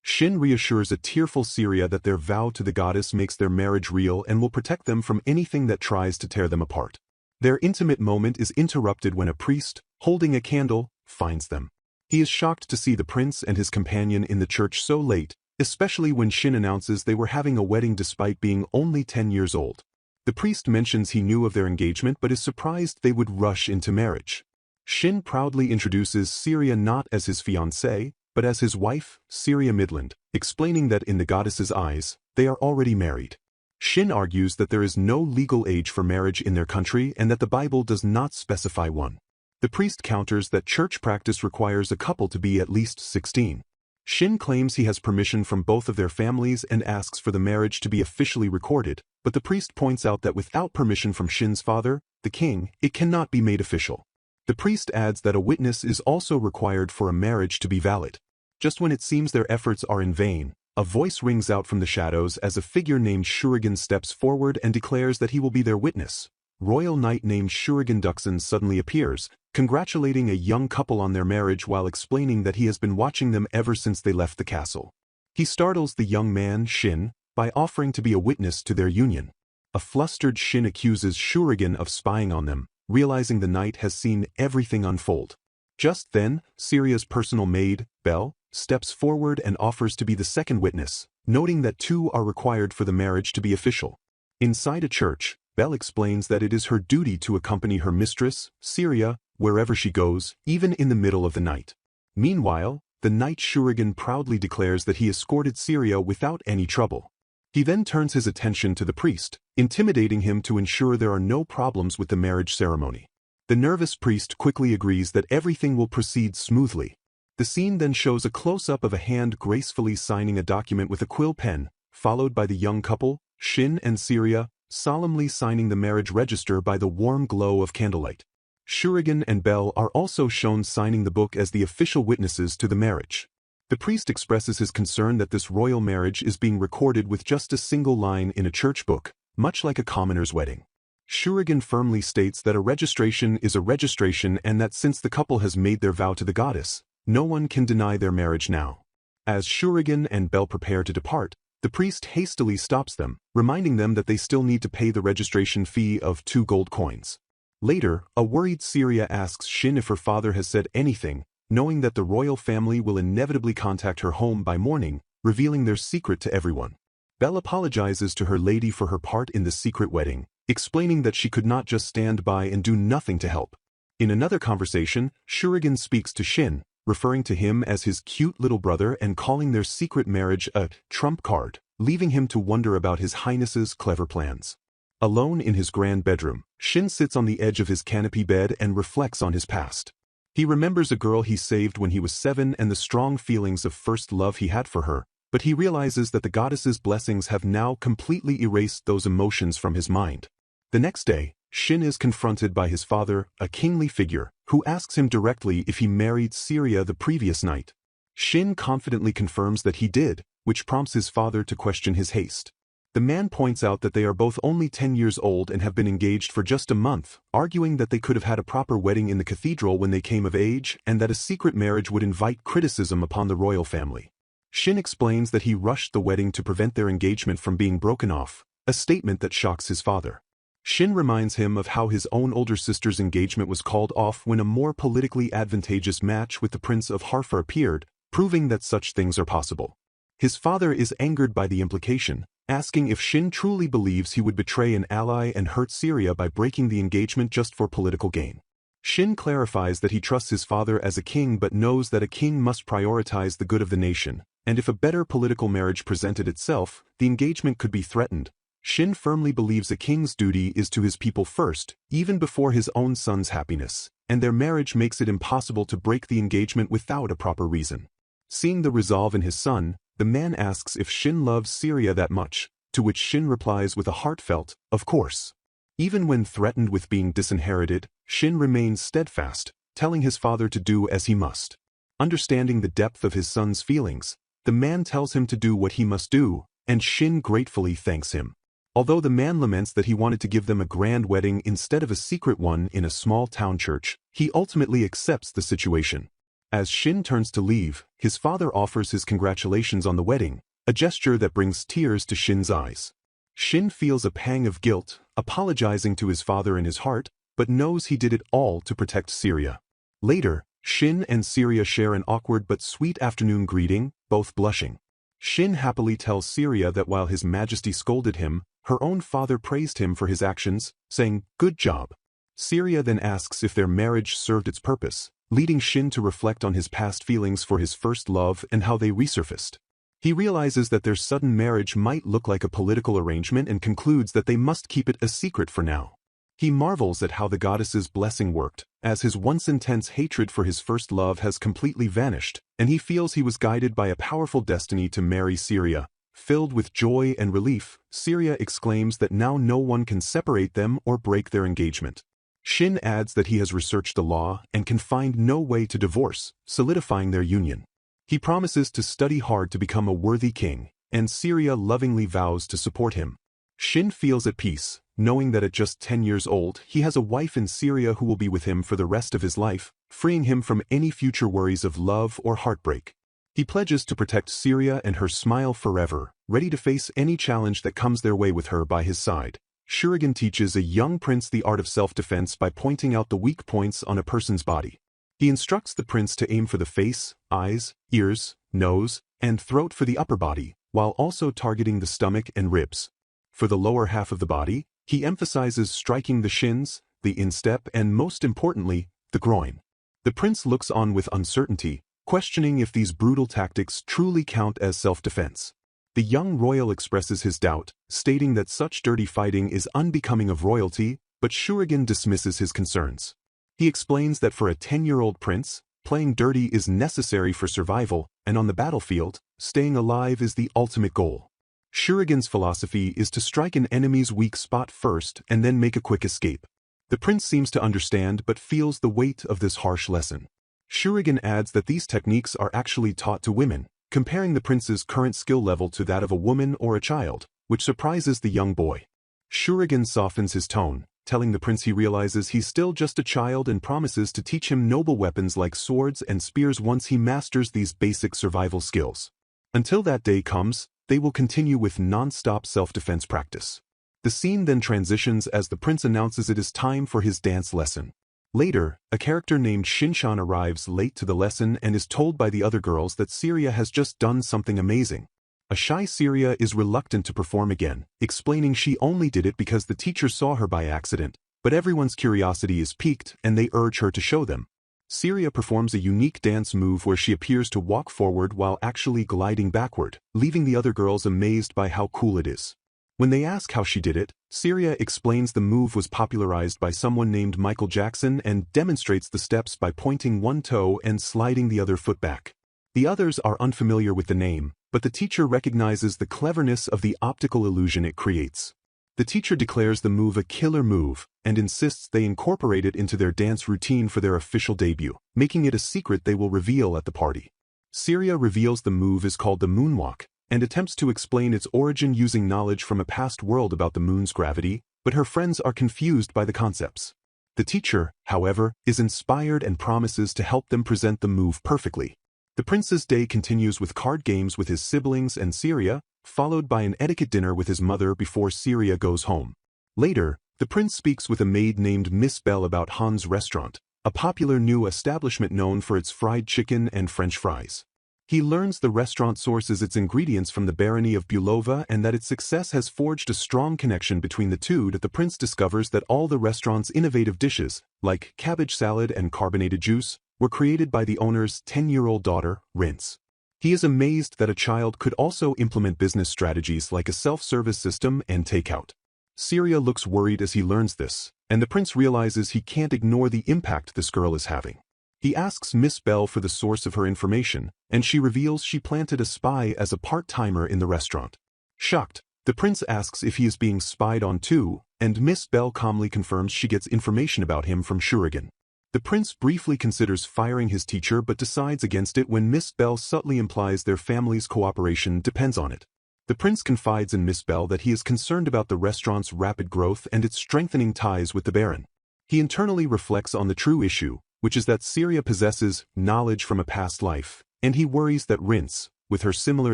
Shin reassures a tearful Syria that their vow to the goddess makes their marriage real and will protect them from anything that tries to tear them apart. Their intimate moment is interrupted when a priest, holding a candle, finds them. He is shocked to see the prince and his companion in the church so late, especially when Shin announces they were having a wedding despite being only 10 years old. The priest mentions he knew of their engagement but is surprised they would rush into marriage. Shin proudly introduces Syria not as his fiancée, but as his wife, Syria Midland, explaining that in the goddess's eyes, they are already married. Shin argues that there is no legal age for marriage in their country and that the Bible does not specify one. The priest counters that church practice requires a couple to be at least 16. Shin claims he has permission from both of their families and asks for the marriage to be officially recorded, but the priest points out that without permission from Shin's father, the king, it cannot be made official. The priest adds that a witness is also required for a marriage to be valid. Just when it seems their efforts are in vain, a voice rings out from the shadows as a figure named Shuriken steps forward and declares that he will be their witness. Royal knight named Shuriken Duxon suddenly appears, congratulating a young couple on their marriage while explaining that he has been watching them ever since they left the castle. He startles the young man, Shin, by offering to be a witness to their union. A flustered Shin accuses Shuriken of spying on them, realizing the knight has seen everything unfold. Just then, Syria's personal maid, Belle, steps forward and offers to be the second witness, noting that 2 are required for the marriage to be official. Inside a church, Belle explains that it is her duty to accompany her mistress, Syria, wherever she goes, even in the middle of the night. Meanwhile, the knight Shuriken proudly declares that he escorted Syria without any trouble. He then turns his attention to the priest, intimidating him to ensure there are no problems with the marriage ceremony. The nervous priest quickly agrees that everything will proceed smoothly. The scene then shows a close-up of a hand gracefully signing a document with a quill pen, followed by the young couple, Shin and Syria, solemnly signing the marriage register by the warm glow of candlelight. Shuriken and Belle are also shown signing the book as the official witnesses to the marriage. The priest expresses his concern that this royal marriage is being recorded with just a single line in a church book, much like a commoner's wedding. Shuriken firmly states that a registration is a registration and that since the couple has made their vow to the goddess, no one can deny their marriage now. As Shuriken and Belle prepare to depart, the priest hastily stops them, reminding them that they still need to pay the registration fee of 2 gold coins. Later, a worried Syria asks Shin if her father has said anything, knowing that the royal family will inevitably contact her home by morning, revealing their secret to everyone. Belle apologizes to her lady for her part in the secret wedding, explaining that she could not just stand by and do nothing to help. In another conversation, Shuriken speaks to Shin, referring to him as his cute little brother and calling their secret marriage a trump card, leaving him to wonder about His Highness's clever plans. Alone in his grand bedroom, Shin sits on the edge of his canopy bed and reflects on his past. He remembers a girl he saved when he was 7 and the strong feelings of first love he had for her, but he realizes that the goddess's blessings have now completely erased those emotions from his mind. The next day, Shin is confronted by his father, a kingly figure, who asks him directly if he married Syria the previous night. Shin confidently confirms that he did, which prompts his father to question his haste. The man points out that they are both only 10 years old and have been engaged for just a month, arguing that they could have had a proper wedding in the cathedral when they came of age and that a secret marriage would invite criticism upon the royal family. Shin explains that he rushed the wedding to prevent their engagement from being broken off, a statement that shocks his father. Shin reminds him of how his own older sister's engagement was called off when a more politically advantageous match with the Prince of Harfa appeared, proving that such things are possible. His father is angered by the implication, asking if Shin truly believes he would betray an ally and hurt Syria by breaking the engagement just for political gain. Shin clarifies that he trusts his father as a king but knows that a king must prioritize the good of the nation, and if a better political marriage presented itself, the engagement could be threatened. Shin firmly believes a king's duty is to his people first, even before his own son's happiness, and their marriage makes it impossible to break the engagement without a proper reason. Seeing the resolve in his son, the man asks if Shin loves Syria that much, to which Shin replies with a heartfelt, "Of course." Even when threatened with being disinherited, Shin remains steadfast, telling his father to do as he must. Understanding the depth of his son's feelings, the man tells him to do what he must do, and Shin gratefully thanks him. Although the man laments that he wanted to give them a grand wedding instead of a secret one in a small town church, he ultimately accepts the situation. As Shin turns to leave, his father offers his congratulations on the wedding, a gesture that brings tears to Shin's eyes. Shin feels a pang of guilt, apologizing to his father in his heart, but knows he did it all to protect Syria. Later, Shin and Syria share an awkward but sweet afternoon greeting, both blushing. Shin happily tells Syria that while His Majesty scolded him, her own father praised him for his actions, saying, "Good job." Syria then asks if their marriage served its purpose, leading Shin to reflect on his past feelings for his first love and how they resurfaced. He realizes that their sudden marriage might look like a political arrangement and concludes that they must keep it a secret for now. He marvels at how the goddess's blessing worked, as his once intense hatred for his first love has completely vanished, and he feels he was guided by a powerful destiny to marry Syria. Filled with joy and relief, Syria exclaims that now no one can separate them or break their engagement. Shin adds that he has researched the law and can find no way to divorce, solidifying their union. He promises to study hard to become a worthy king, and Syria lovingly vows to support him. Shin feels at peace, knowing that at just 10 years old he has a wife in Syria who will be with him for the rest of his life, freeing him from any future worries of love or heartbreak. He pledges to protect Syria and her smile forever, ready to face any challenge that comes their way with her by his side. Shuriken teaches a young prince the art of self-defense by pointing out the weak points on a person's body. He instructs the prince to aim for the face, eyes, ears, nose, and throat for the upper body, while also targeting the stomach and ribs. For the lower half of the body, he emphasizes striking the shins, the instep, and most importantly, the groin. The prince looks on with uncertainty, questioning if these brutal tactics truly count as self-defense. The young royal expresses his doubt, stating that such dirty fighting is unbecoming of royalty, but Shuriken dismisses his concerns. He explains that for a 10-year-old prince, playing dirty is necessary for survival, and on the battlefield, staying alive is the ultimate goal. Shuriken's philosophy is to strike an enemy's weak spot first and then make a quick escape. The prince seems to understand but feels the weight of this harsh lesson. Shuriken adds that these techniques are actually taught to women, comparing the prince's current skill level to that of a woman or a child, which surprises the young boy. Shuriken softens his tone, telling the prince he realizes he's still just a child and promises to teach him noble weapons like swords and spears once he masters these basic survival skills. Until that day comes, they will continue with non-stop self-defense practice. The scene then transitions as the prince announces it is time for his dance lesson. Later, a character named Shinshan arrives late to the lesson and is told by the other girls that Syria has just done something amazing. A shy Syria is reluctant to perform again, explaining she only did it because the teacher saw her by accident, but everyone's curiosity is piqued and they urge her to show them. Syria performs a unique dance move where she appears to walk forward while actually gliding backward, leaving the other girls amazed by how cool it is. When they ask how she did it, Syria explains the move was popularized by someone named Michael Jackson and demonstrates the steps by pointing one toe and sliding the other foot back. The others are unfamiliar with the name, but the teacher recognizes the cleverness of the optical illusion it creates. The teacher declares the move a killer move and insists they incorporate it into their dance routine for their official debut, making it a secret they will reveal at the party. Syria reveals the move is called the moonwalk, and attempts to explain its origin using knowledge from a past world about the moon's gravity, but her friends are confused by the concepts. The teacher, however, is inspired and promises to help them present the move perfectly. The prince's day continues with card games with his siblings and Syria, followed by an etiquette dinner with his mother before Syria goes home. Later, the prince speaks with a maid named Miss Belle about Han's restaurant, a popular new establishment known for its fried chicken and French fries. He learns the restaurant sources its ingredients from the barony of Bulova and that its success has forged a strong connection between the two. That the prince discovers that all the restaurant's innovative dishes, like cabbage salad and carbonated juice, were created by the owner's 10-year-old daughter, Rince. He is amazed that a child could also implement business strategies like a self-service system and takeout. Syria looks worried as he learns this, and the prince realizes he can't ignore the impact this girl is having. He asks Miss Belle for the source of her information, and she reveals she planted a spy as a part-timer in the restaurant. Shocked, the prince asks if he is being spied on too, and Miss Belle calmly confirms she gets information about him from Shuriken. The prince briefly considers firing his teacher but decides against it when Miss Belle subtly implies their family's cooperation depends on it. The prince confides in Miss Belle that he is concerned about the restaurant's rapid growth and its strengthening ties with the Baron. He internally reflects on the true issue, which is that Syria possesses knowledge from a past life, and he worries that Rince, with her similar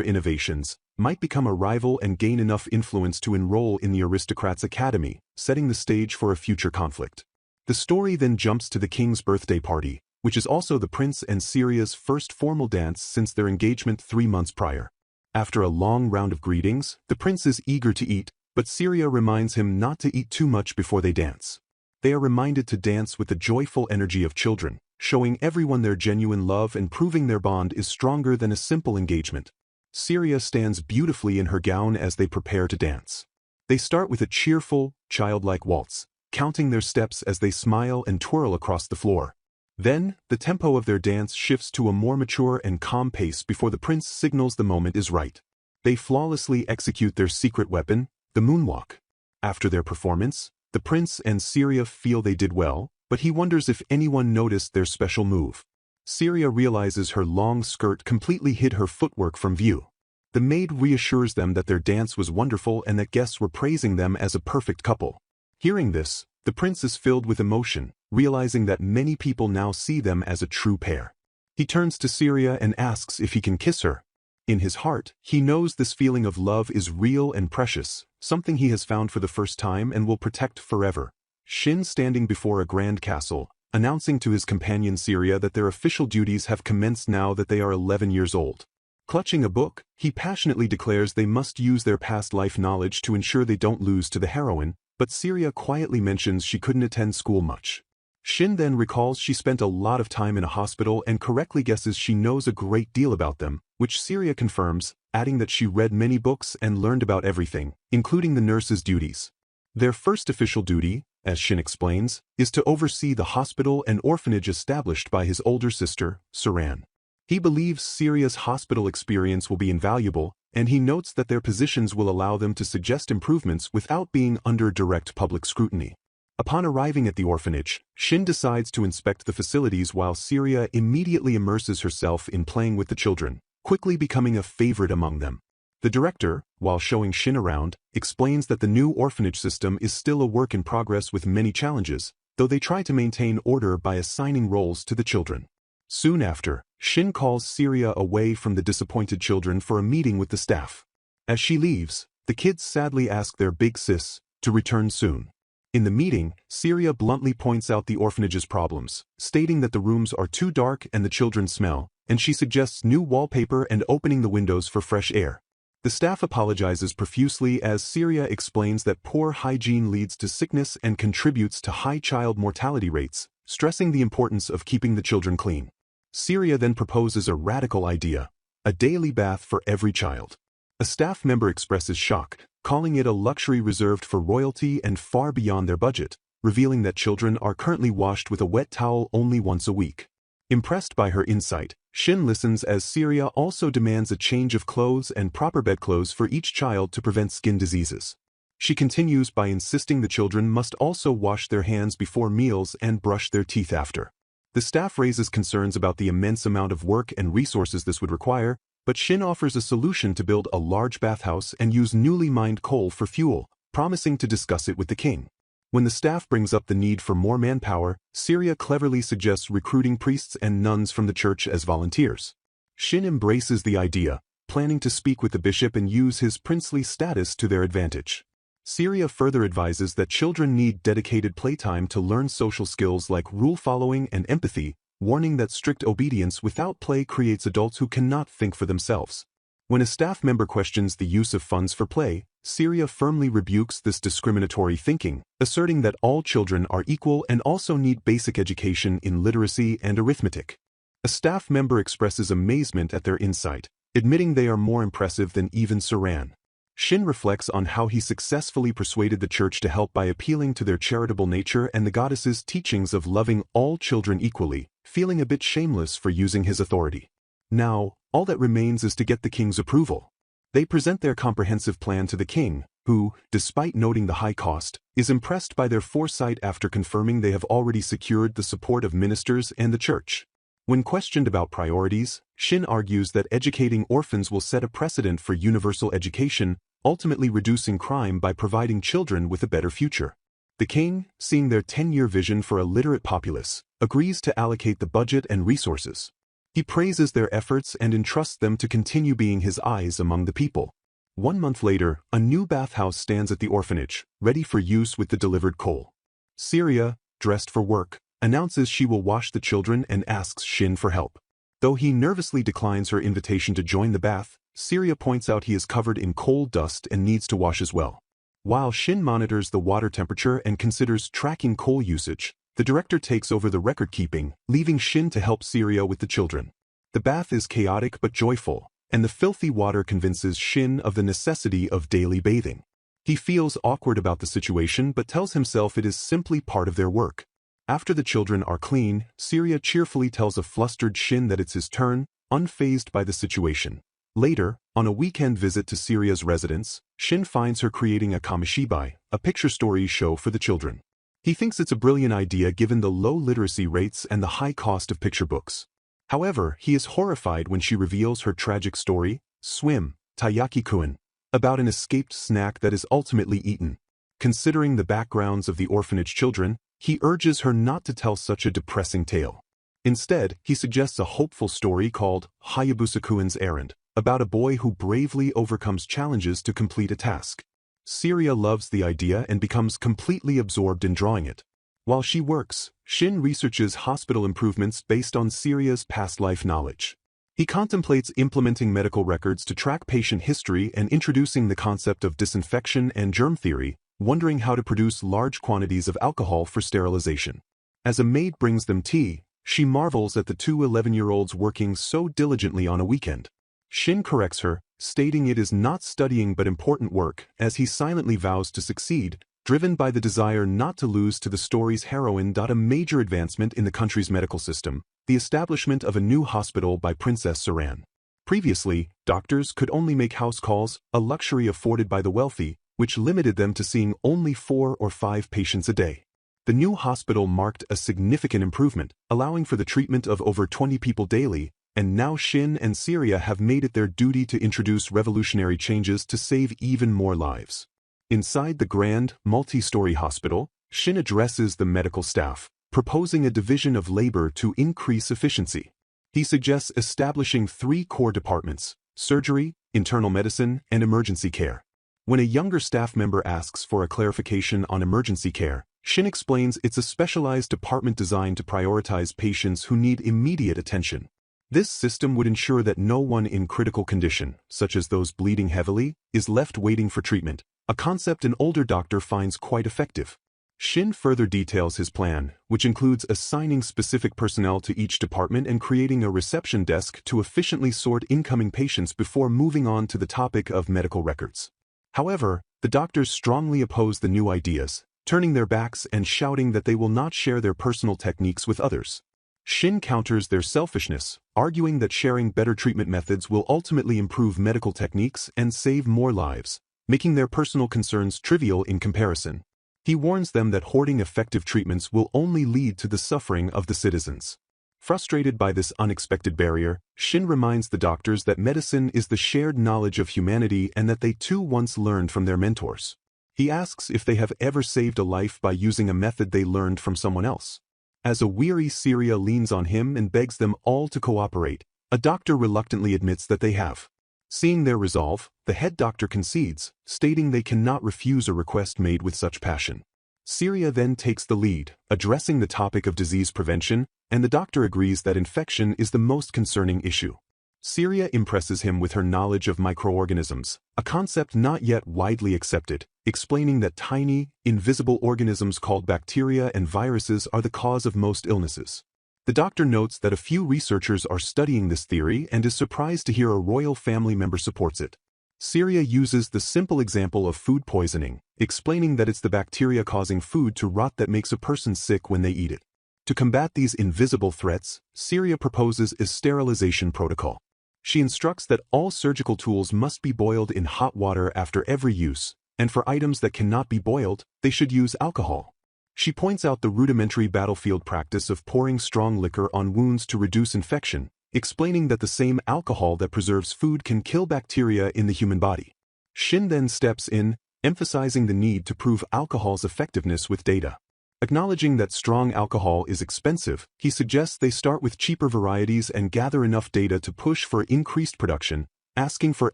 innovations, might become a rival and gain enough influence to enroll in the aristocrats' academy, setting the stage for a future conflict. The story then jumps to the king's birthday party, which is also the prince and Syria's first formal dance since their engagement 3 months prior. After a long round of greetings, the prince is eager to eat, but Syria reminds him not to eat too much before they dance. They are reminded to dance with the joyful energy of children, showing everyone their genuine love and proving their bond is stronger than a simple engagement. Syria stands beautifully in her gown as they prepare to dance. They start with a cheerful, childlike waltz, counting their steps as they smile and twirl across the floor. Then, the tempo of their dance shifts to a more mature and calm pace before the prince signals the moment is right. They flawlessly execute their secret weapon, the moonwalk. After their performance, the prince and Syria feel they did well, but he wonders if anyone noticed their special move. Syria realizes her long skirt completely hid her footwork from view. The maid reassures them that their dance was wonderful and that guests were praising them as a perfect couple. Hearing this, the prince is filled with emotion, realizing that many people now see them as a true pair. He turns to Syria and asks if he can kiss her. In his heart, he knows this feeling of love is real and precious, something he has found for the first time and will protect forever. Shin standing before a grand castle, announcing to his companion Syria that their official duties have commenced now that they are 11 years old. Clutching a book, he passionately declares they must use their past life knowledge to ensure they don't lose to the heroine, but Syria quietly mentions she couldn't attend school much. Shin then recalls she spent a lot of time in a hospital and correctly guesses she knows a great deal about them, which Syria confirms, adding that she read many books and learned about everything, including the nurse's duties. Their first official duty, as Shin explains, is to oversee the hospital and orphanage established by his older sister, Saran. He believes Syria's hospital experience will be invaluable, and he notes that their positions will allow them to suggest improvements without being under direct public scrutiny. Upon arriving at the orphanage, Shin decides to inspect the facilities while Syria immediately immerses herself in playing with the children, quickly becoming a favorite among them. The director, while showing Shin around, explains that the new orphanage system is still a work in progress with many challenges, though they try to maintain order by assigning roles to the children. Soon after, Shin calls Syria away from the disappointed children for a meeting with the staff. As she leaves, the kids sadly ask their big sis to return soon. In the meeting, Syria bluntly points out the orphanage's problems, stating that the rooms are too dark and the children smell, and she suggests new wallpaper and opening the windows for fresh air. The staff apologizes profusely as Syria explains that poor hygiene leads to sickness and contributes to high child mortality rates, stressing the importance of keeping the children clean. Syria then proposes a radical idea: a daily bath for every child. A staff member expresses shock, calling it a luxury reserved for royalty and far beyond their budget, revealing that children are currently washed with a wet towel only once a week. Impressed by her insight, Shin listens as Syria also demands a change of clothes and proper bedclothes for each child to prevent skin diseases. She continues by insisting the children must also wash their hands before meals and brush their teeth after. The staff raises concerns about the immense amount of work and resources this would require, But Shin offers a solution to build a large bathhouse and use newly mined coal for fuel, promising to discuss it with the king. When the staff brings up the need for more manpower, Syria cleverly suggests recruiting priests and nuns from the church as volunteers. Shin embraces the idea, planning to speak with the bishop and use his princely status to their advantage. Syria further advises that children need dedicated playtime to learn social skills like rule following and empathy, warning that strict obedience without play creates adults who cannot think for themselves. When a staff member questions the use of funds for play, Syria firmly rebukes this discriminatory thinking, asserting that all children are equal and also need basic education in literacy and arithmetic. A staff member expresses amazement at their insight, admitting they are more impressive than even Saran. Shin reflects on how he successfully persuaded the church to help by appealing to their charitable nature and the goddess's teachings of loving all children equally, feeling a bit shameless for using his authority. Now, all that remains is to get the king's approval. They present their comprehensive plan to the king, who, despite noting the high cost, is impressed by their foresight after confirming they have already secured the support of ministers and the church. When questioned about priorities, Shin argues that educating orphans will set a precedent for universal education, ultimately reducing crime by providing children with a better future. The king, seeing their 10-year vision for a literate populace, agrees to allocate the budget and resources. He praises their efforts and entrusts them to continue being his eyes among the people. 1 month later, a new bathhouse stands at the orphanage, ready for use with the delivered coal. Syria, dressed for work, announces she will wash the children and asks Shin for help. Though he nervously declines her invitation to join the bath, Syria points out he is covered in coal dust and needs to wash as well. While Shin monitors the water temperature and considers tracking coal usage, the director takes over the record-keeping, leaving Shin to help Syria with the children. The bath is chaotic but joyful, and the filthy water convinces Shin of the necessity of daily bathing. He feels awkward about the situation but tells himself it is simply part of their work. After the children are clean, Syria cheerfully tells a flustered Shin that it's his turn, unfazed by the situation. Later, on a weekend visit to Syria's residence, Shin finds her creating a kamishibai, a picture story show for the children. He thinks it's a brilliant idea given the low literacy rates and the high cost of picture books. However, he is horrified when she reveals her tragic story, Swim, Taiyaki-kun, about an escaped snack that is ultimately eaten. Considering the backgrounds of the orphanage children, he urges her not to tell such a depressing tale. Instead, he suggests a hopeful story called Hayabusa-kun's Errand, about a boy who bravely overcomes challenges to complete a task. Syria loves the idea and becomes completely absorbed in drawing it. While she works, Shin researches hospital improvements based on Syria's past life knowledge. He contemplates implementing medical records to track patient history and introducing the concept of disinfection and germ theory, wondering how to produce large quantities of alcohol for sterilization. As a maid brings them tea, she marvels at the two 11-year-olds working so diligently on a weekend. Shin corrects her, stating it is not studying but important work, as he silently vows to succeed, driven by the desire not to lose to the story's heroine. A major advancement in the country's medical system, the establishment of a new hospital by Princess Saran. Previously, doctors could only make house calls, a luxury afforded by the wealthy, which limited them to seeing only 4 or 5 patients a day. The new hospital marked a significant improvement, allowing for the treatment of over 20 people daily, and now Shin and Syria have made it their duty to introduce revolutionary changes to save even more lives. Inside the grand, multi-story hospital, Shin addresses the medical staff, proposing a division of labor to increase efficiency. He suggests establishing 3 core departments: surgery, internal medicine, and emergency care. When a younger staff member asks for a clarification on emergency care, Shin explains it's a specialized department designed to prioritize patients who need immediate attention. This system would ensure that no one in critical condition, such as those bleeding heavily, is left waiting for treatment, a concept an older doctor finds quite effective. Shin further details his plan, which includes assigning specific personnel to each department and creating a reception desk to efficiently sort incoming patients before moving on to the topic of medical records. However, the doctors strongly oppose the new ideas, turning their backs and shouting that they will not share their personal techniques with others. Shin counters their selfishness, arguing that sharing better treatment methods will ultimately improve medical techniques and save more lives, making their personal concerns trivial in comparison. He warns them that hoarding effective treatments will only lead to the suffering of the citizens. Frustrated by this unexpected barrier, Shin reminds the doctors that medicine is the shared knowledge of humanity and that they too once learned from their mentors. He asks if they have ever saved a life by using a method they learned from someone else. As a weary Syria leans on him and begs them all to cooperate, a doctor reluctantly admits that they have. Seeing their resolve, the head doctor concedes, stating they cannot refuse a request made with such passion. Syria then takes the lead, addressing the topic of disease prevention, and the doctor agrees that infection is the most concerning issue. Syria impresses him with her knowledge of microorganisms, a concept not yet widely accepted, explaining that tiny, invisible organisms called bacteria and viruses are the cause of most illnesses. The doctor notes that a few researchers are studying this theory and is surprised to hear a royal family member supports it. Syria uses the simple example of food poisoning, explaining that it's the bacteria causing food to rot that makes a person sick when they eat it. To combat these invisible threats, Syria proposes a sterilization protocol. She instructs that all surgical tools must be boiled in hot water after every use, and for items that cannot be boiled, they should use alcohol. She points out the rudimentary battlefield practice of pouring strong liquor on wounds to reduce infection, explaining that the same alcohol that preserves food can kill bacteria in the human body. Shin then steps in, emphasizing the need to prove alcohol's effectiveness with data. Acknowledging that strong alcohol is expensive, he suggests they start with cheaper varieties and gather enough data to push for increased production, asking for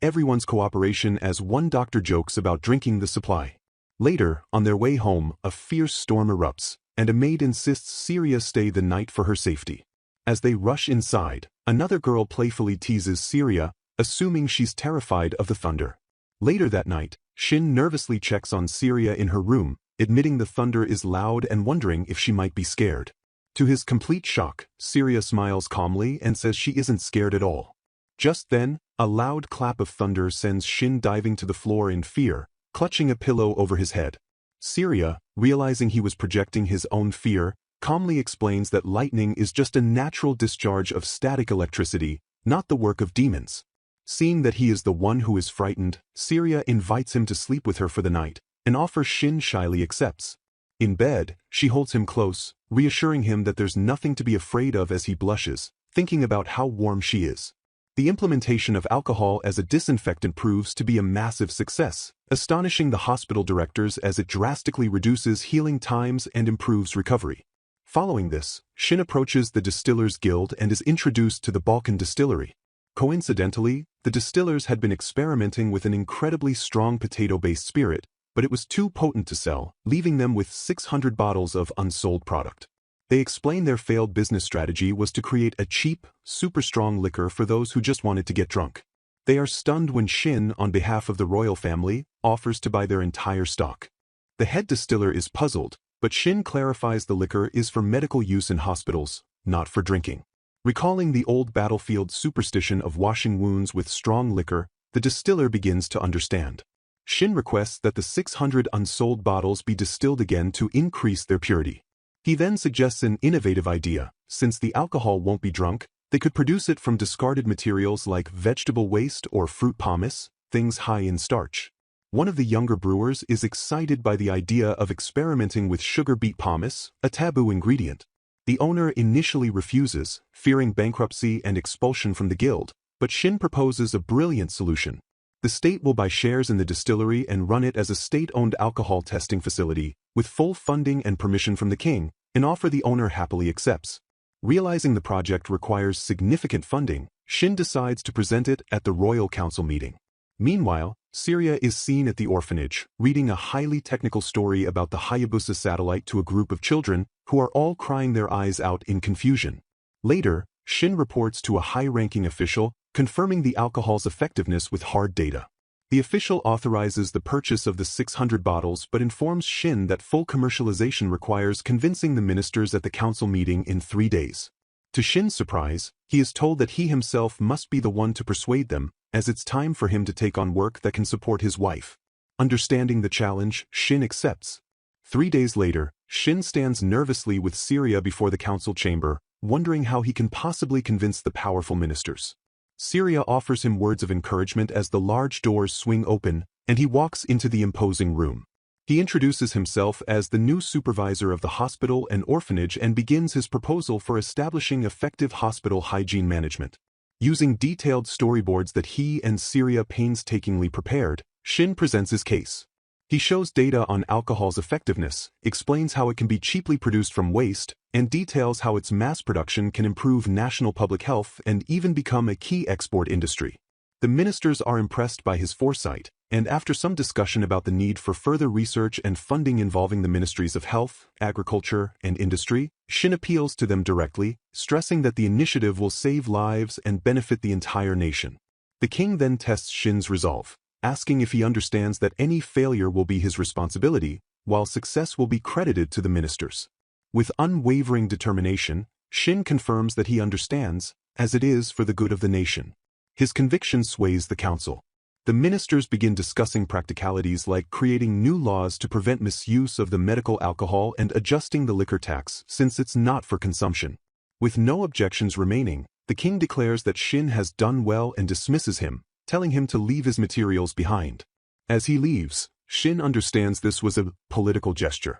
everyone's cooperation as one doctor jokes about drinking the supply. Later, on their way home, a fierce storm erupts, and a maid insists Syria stay the night for her safety. As they rush inside, another girl playfully teases Syria, assuming she's terrified of the thunder. Later that night, Shin nervously checks on Syria in her room, admitting the thunder is loud and wondering if she might be scared. To his complete shock, Syria smiles calmly and says she isn't scared at all. Just then, a loud clap of thunder sends Shin diving to the floor in fear, clutching a pillow over his head. Syria, realizing he was projecting his own fear, calmly explains that lightning is just a natural discharge of static electricity, not the work of demons. Seeing that he is the one who is frightened, Syria invites him to sleep with her for the night, an offer Shin shyly accepts. In bed, she holds him close, reassuring him that there's nothing to be afraid of as he blushes, thinking about how warm she is. The implementation of alcohol as a disinfectant proves to be a massive success, astonishing the hospital directors as it drastically reduces healing times and improves recovery. Following this, Shin approaches the Distillers Guild and is introduced to the Balkan distillery. Coincidentally, the distillers had been experimenting with an incredibly strong potato-based spirit, but it was too potent to sell, leaving them with 600 bottles of unsold product. They explained their failed business strategy was to create a cheap, super strong liquor for those who just wanted to get drunk. They are stunned when Shin, on behalf of the royal family, offers to buy their entire stock. The head distiller is puzzled, but Shin clarifies the liquor is for medical use in hospitals, not for drinking. Recalling the old battlefield superstition of washing wounds with strong liquor, the distiller begins to understand. Shin requests that the 600 unsold bottles be distilled again to increase their purity. He then suggests an innovative idea. Since the alcohol won't be drunk, they could produce it from discarded materials like vegetable waste or fruit pomace, things high in starch. One of the younger brewers is excited by the idea of experimenting with sugar beet pomace, a taboo ingredient. The owner initially refuses, fearing bankruptcy and expulsion from the guild, but Shin proposes a brilliant solution. The state will buy shares in the distillery and run it as a state-owned alcohol testing facility, with full funding and permission from the king, an offer the owner happily accepts. Realizing the project requires significant funding, Shin decides to present it at the Royal Council meeting. Meanwhile, Syria is seen at the orphanage, reading a highly technical story about the Hayabusa satellite to a group of children, who are all crying their eyes out in confusion. Later, Shin reports to a high-ranking official, confirming the alcohol's effectiveness with hard data. The official authorizes the purchase of the 600 bottles but informs Shin that full commercialization requires convincing the ministers at the council meeting in 3 days. To Shin's surprise, he is told that he himself must be the one to persuade them, as it's time for him to take on work that can support his wife. Understanding the challenge, Shin accepts. 3 days later, Shin stands nervously with Syria before the council chamber, wondering how he can possibly convince the powerful ministers. Syria offers him words of encouragement as the large doors swing open, and he walks into the imposing room. He introduces himself as the new supervisor of the hospital and orphanage and begins his proposal for establishing effective hospital hygiene management. Using detailed storyboards that he and Syria painstakingly prepared, Shin presents his case. He shows data on alcohol's effectiveness, explains how it can be cheaply produced from waste, and details how its mass production can improve national public health and even become a key export industry. The ministers are impressed by his foresight, and after some discussion about the need for further research and funding involving the ministries of health, agriculture, and industry, Shin appeals to them directly, stressing that the initiative will save lives and benefit the entire nation. The king then tests Shin's resolve, asking if he understands that any failure will be his responsibility, while success will be credited to the ministers. With unwavering determination, Shin confirms that he understands, as it is for the good of the nation. His conviction sways the council. The ministers begin discussing practicalities like creating new laws to prevent misuse of the medical alcohol and adjusting the liquor tax since it's not for consumption. With no objections remaining, the king declares that Shin has done well and dismisses him, telling him to leave his materials behind. As he leaves, Shin understands this was a political gesture.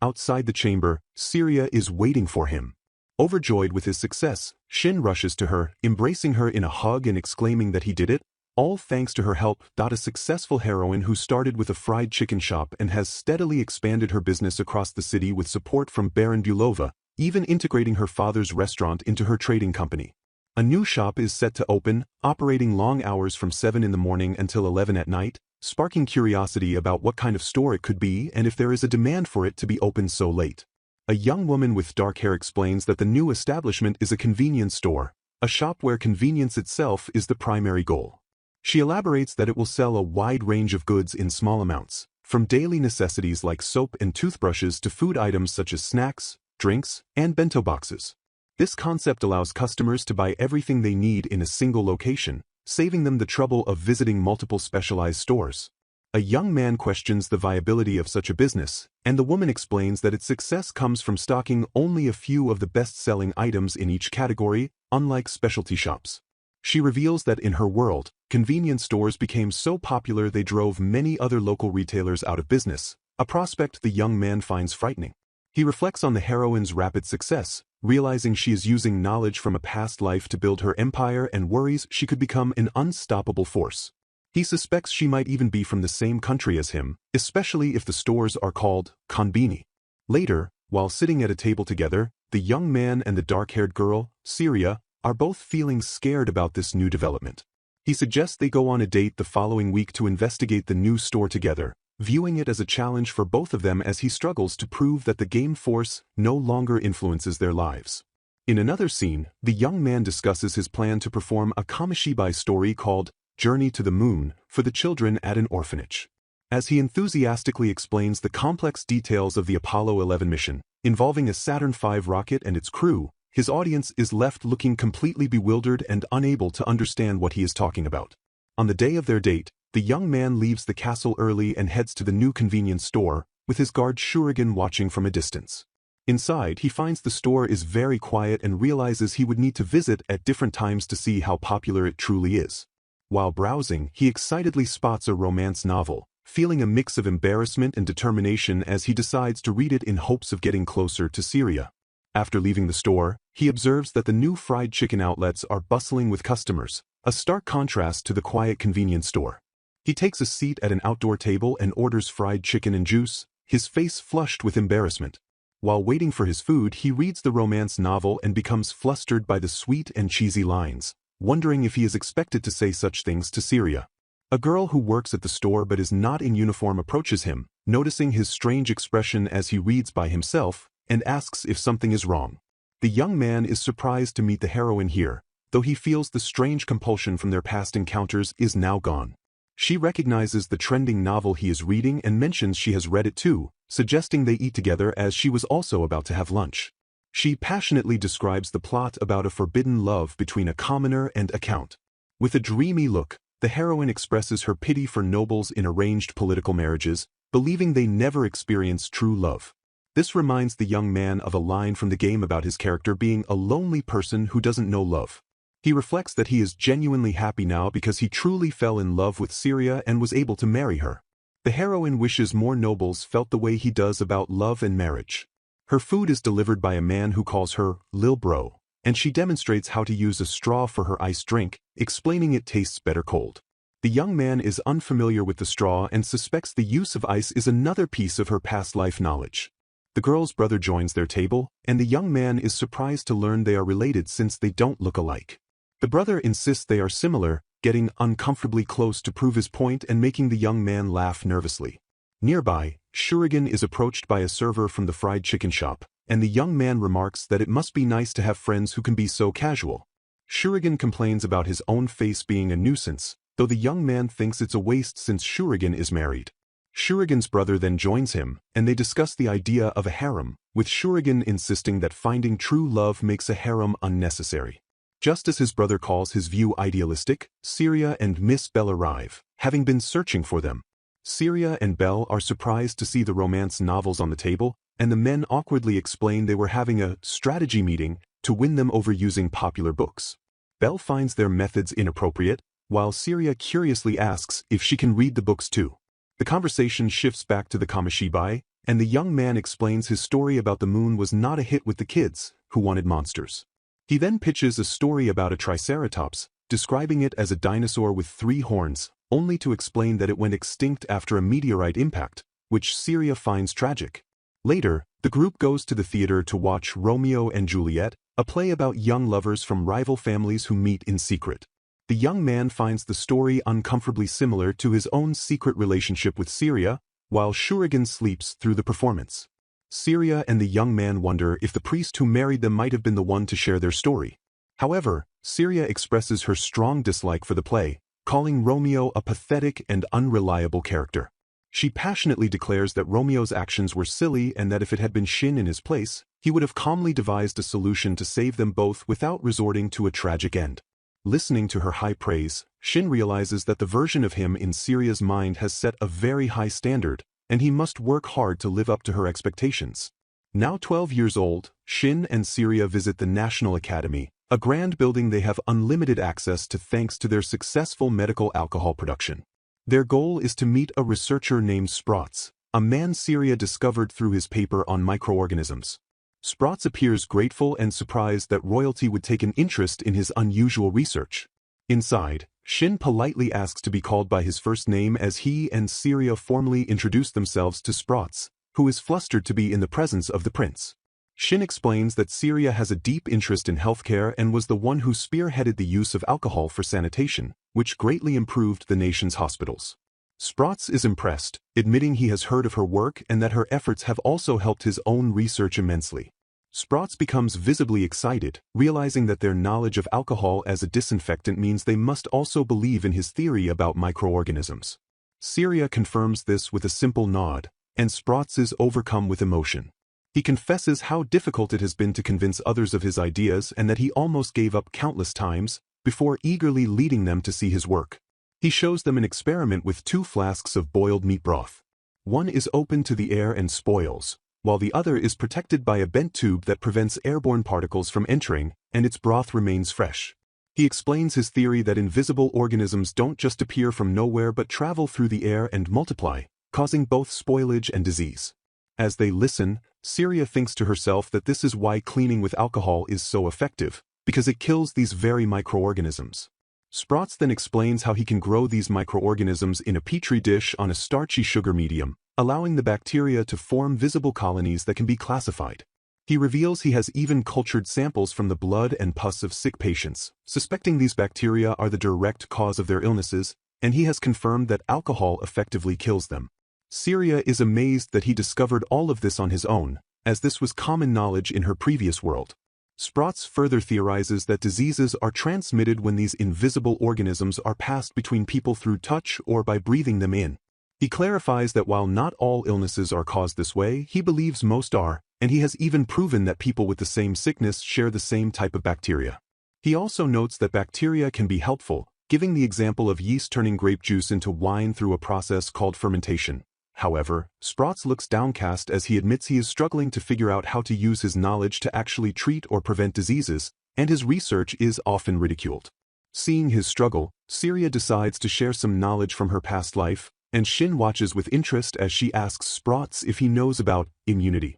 Outside the chamber, Syria is waiting for him. Overjoyed with his success, Shin rushes to her, embracing her in a hug and exclaiming that he did it, all thanks to her help. A successful heroine who started with a fried chicken shop and has steadily expanded her business across the city with support from Baron Bulova, even integrating her father's restaurant into her trading company. A new shop is set to open, operating long hours from 7 in the morning until 11 at night, sparking curiosity about what kind of store it could be and if there is a demand for it to be open so late. A young woman with dark hair explains that the new establishment is a convenience store, a shop where convenience itself is the primary goal. She elaborates that it will sell a wide range of goods in small amounts, from daily necessities like soap and toothbrushes to food items such as snacks, drinks, and bento boxes. This concept allows customers to buy everything they need in a single location, saving them the trouble of visiting multiple specialized stores. A young man questions the viability of such a business, and the woman explains that its success comes from stocking only a few of the best-selling items in each category, unlike specialty shops. She reveals that in her world, convenience stores became so popular they drove many other local retailers out of business, a prospect the young man finds frightening. He reflects on the heroine's rapid success, realizing she is using knowledge from a past life to build her empire and worries she could become an unstoppable force. He suspects she might even be from the same country as him, especially if the stores are called konbini. Later, while sitting at a table together, the young man and the dark-haired girl, Syria, are both feeling scared about this new development. He suggests they go on a date the following week to investigate the new store together, viewing it as a challenge for both of them as he struggles to prove that the game force no longer influences their lives. In another scene, the young man discusses his plan to perform a kamishibai story called Journey to the Moon for the children at an orphanage. As he enthusiastically explains the complex details of the Apollo 11 mission, involving a Saturn V rocket and its crew, his audience is left looking completely bewildered and unable to understand what he is talking about. On the day of their date, the young man leaves the castle early and heads to the new convenience store, with his guard Shuriken watching from a distance. Inside, he finds the store is very quiet and realizes he would need to visit at different times to see how popular it truly is. While browsing, he excitedly spots a romance novel, feeling a mix of embarrassment and determination as he decides to read it in hopes of getting closer to Syria. After leaving the store, he observes that the new fried chicken outlets are bustling with customers, a stark contrast to the quiet convenience store. He takes a seat at an outdoor table and orders fried chicken and juice, his face flushed with embarrassment. While waiting for his food, he reads the romance novel and becomes flustered by the sweet and cheesy lines, wondering if he is expected to say such things to Syria. A girl who works at the store but is not in uniform approaches him, noticing his strange expression as he reads by himself, and asks if something is wrong. The young man is surprised to meet the heroine here, though he feels the strange compulsion from their past encounters is now gone. She recognizes the trending novel he is reading and mentions she has read it too, suggesting they eat together as she was also about to have lunch. She passionately describes the plot about a forbidden love between a commoner and a count. With a dreamy look, the heroine expresses her pity for nobles in arranged political marriages, believing they never experience true love. This reminds the young man of a line from the game about his character being a lonely person who doesn't know love. He reflects that he is genuinely happy now because he truly fell in love with Syria and was able to marry her. The The heroine wishes more nobles felt the way he does about love and marriage. Her food is delivered by a man who calls her Lil Bro, and she demonstrates how to use a straw for her iced drink, explaining it tastes better cold. The young man is unfamiliar with the straw and suspects the use of ice is another piece of her past life knowledge. The girl's brother joins their table, and the young man is surprised to learn they are related since they don't look alike. The brother insists they are similar, getting uncomfortably close to prove his point and making the young man laugh nervously. Nearby, Shuriken is approached by a server from the fried chicken shop, and the young man remarks that it must be nice to have friends who can be so casual. Shuriken complains about his own face being a nuisance, though the young man thinks it's a waste since Shuriken is married. Shuriken's brother then joins him, and they discuss the idea of a harem, with Shuriken insisting that finding true love makes a harem unnecessary. Just as his brother calls his view idealistic, Syria and Miss Belle arrive, having been searching for them. Syria and Belle are surprised to see the romance novels on the table, and the men awkwardly explain they were having a strategy meeting to win them over using popular books. Belle finds their methods inappropriate, while Syria curiously asks if she can read the books too. The conversation shifts back to the Kamishibai, and the young man explains his story about the moon was not a hit with the kids, who wanted monsters. He then pitches a story about a triceratops, describing it as a dinosaur with 3 horns, only to explain that it went extinct after a meteorite impact, which Syria finds tragic. Later, the group goes to the theater to watch Romeo and Juliet, a play about young lovers from rival families who meet in secret. The young man finds the story uncomfortably similar to his own secret relationship with Syria, while Shuriken sleeps through the performance. Syria and the young man wonder if the priest who married them might have been the one to share their story. However, Syria expresses her strong dislike for the play, calling Romeo a pathetic and unreliable character. She passionately declares that Romeo's actions were silly and that if it had been Shin in his place, he would have calmly devised a solution to save them both without resorting to a tragic end. Listening to her high praise, Shin realizes that the version of him in Syria's mind has set a very high standard, and he must work hard to live up to her expectations. Now 12 years old, Shin and Syria visit the National Academy, a grand building they have unlimited access to thanks to their successful medical alcohol production. Their goal is to meet a researcher named Sprotz, a man Syria discovered through his paper on microorganisms. Sprotz appears grateful and surprised that royalty would take an interest in his unusual research. Inside, Shin politely asks to be called by his first name as he and Syria formally introduce themselves to Sprotz, who is flustered to be in the presence of the prince. Shin explains that Syria has a deep interest in healthcare and was the one who spearheaded the use of alcohol for sanitation, which greatly improved the nation's hospitals. Sprotz is impressed, admitting he has heard of her work and that her efforts have also helped his own research immensely. Sprotz becomes visibly excited, realizing that their knowledge of alcohol as a disinfectant means they must also believe in his theory about microorganisms. Syria confirms this with a simple nod, and Sprotz is overcome with emotion. He confesses how difficult it has been to convince others of his ideas and that he almost gave up countless times, before eagerly leading them to see his work. He shows them an experiment with 2 flasks of boiled meat broth. One is open to the air and spoils, while the other is protected by a bent tube that prevents airborne particles from entering, and its broth remains fresh. He explains his theory that invisible organisms don't just appear from nowhere but travel through the air and multiply, causing both spoilage and disease. As they listen, Syria thinks to herself that this is why cleaning with alcohol is so effective, because it kills these very microorganisms. Sprotz then explains how he can grow these microorganisms in a petri dish on a starchy sugar medium, allowing the bacteria to form visible colonies that can be classified. He reveals he has even cultured samples from the blood and pus of sick patients, suspecting these bacteria are the direct cause of their illnesses, and he has confirmed that alcohol effectively kills them. Syria is amazed that he discovered all of this on his own, as this was common knowledge in her previous world. Sprotz further theorizes that diseases are transmitted when these invisible organisms are passed between people through touch or by breathing them in. He clarifies that while not all illnesses are caused this way, he believes most are, and he has even proven that people with the same sickness share the same type of bacteria. He also notes that bacteria can be helpful, giving the example of yeast turning grape juice into wine through a process called fermentation. However, Sprotz looks downcast as he admits he is struggling to figure out how to use his knowledge to actually treat or prevent diseases, and his research is often ridiculed. Seeing his struggle, Syria decides to share some knowledge from her past life, and Shin watches with interest as she asks Sprots if he knows about immunity.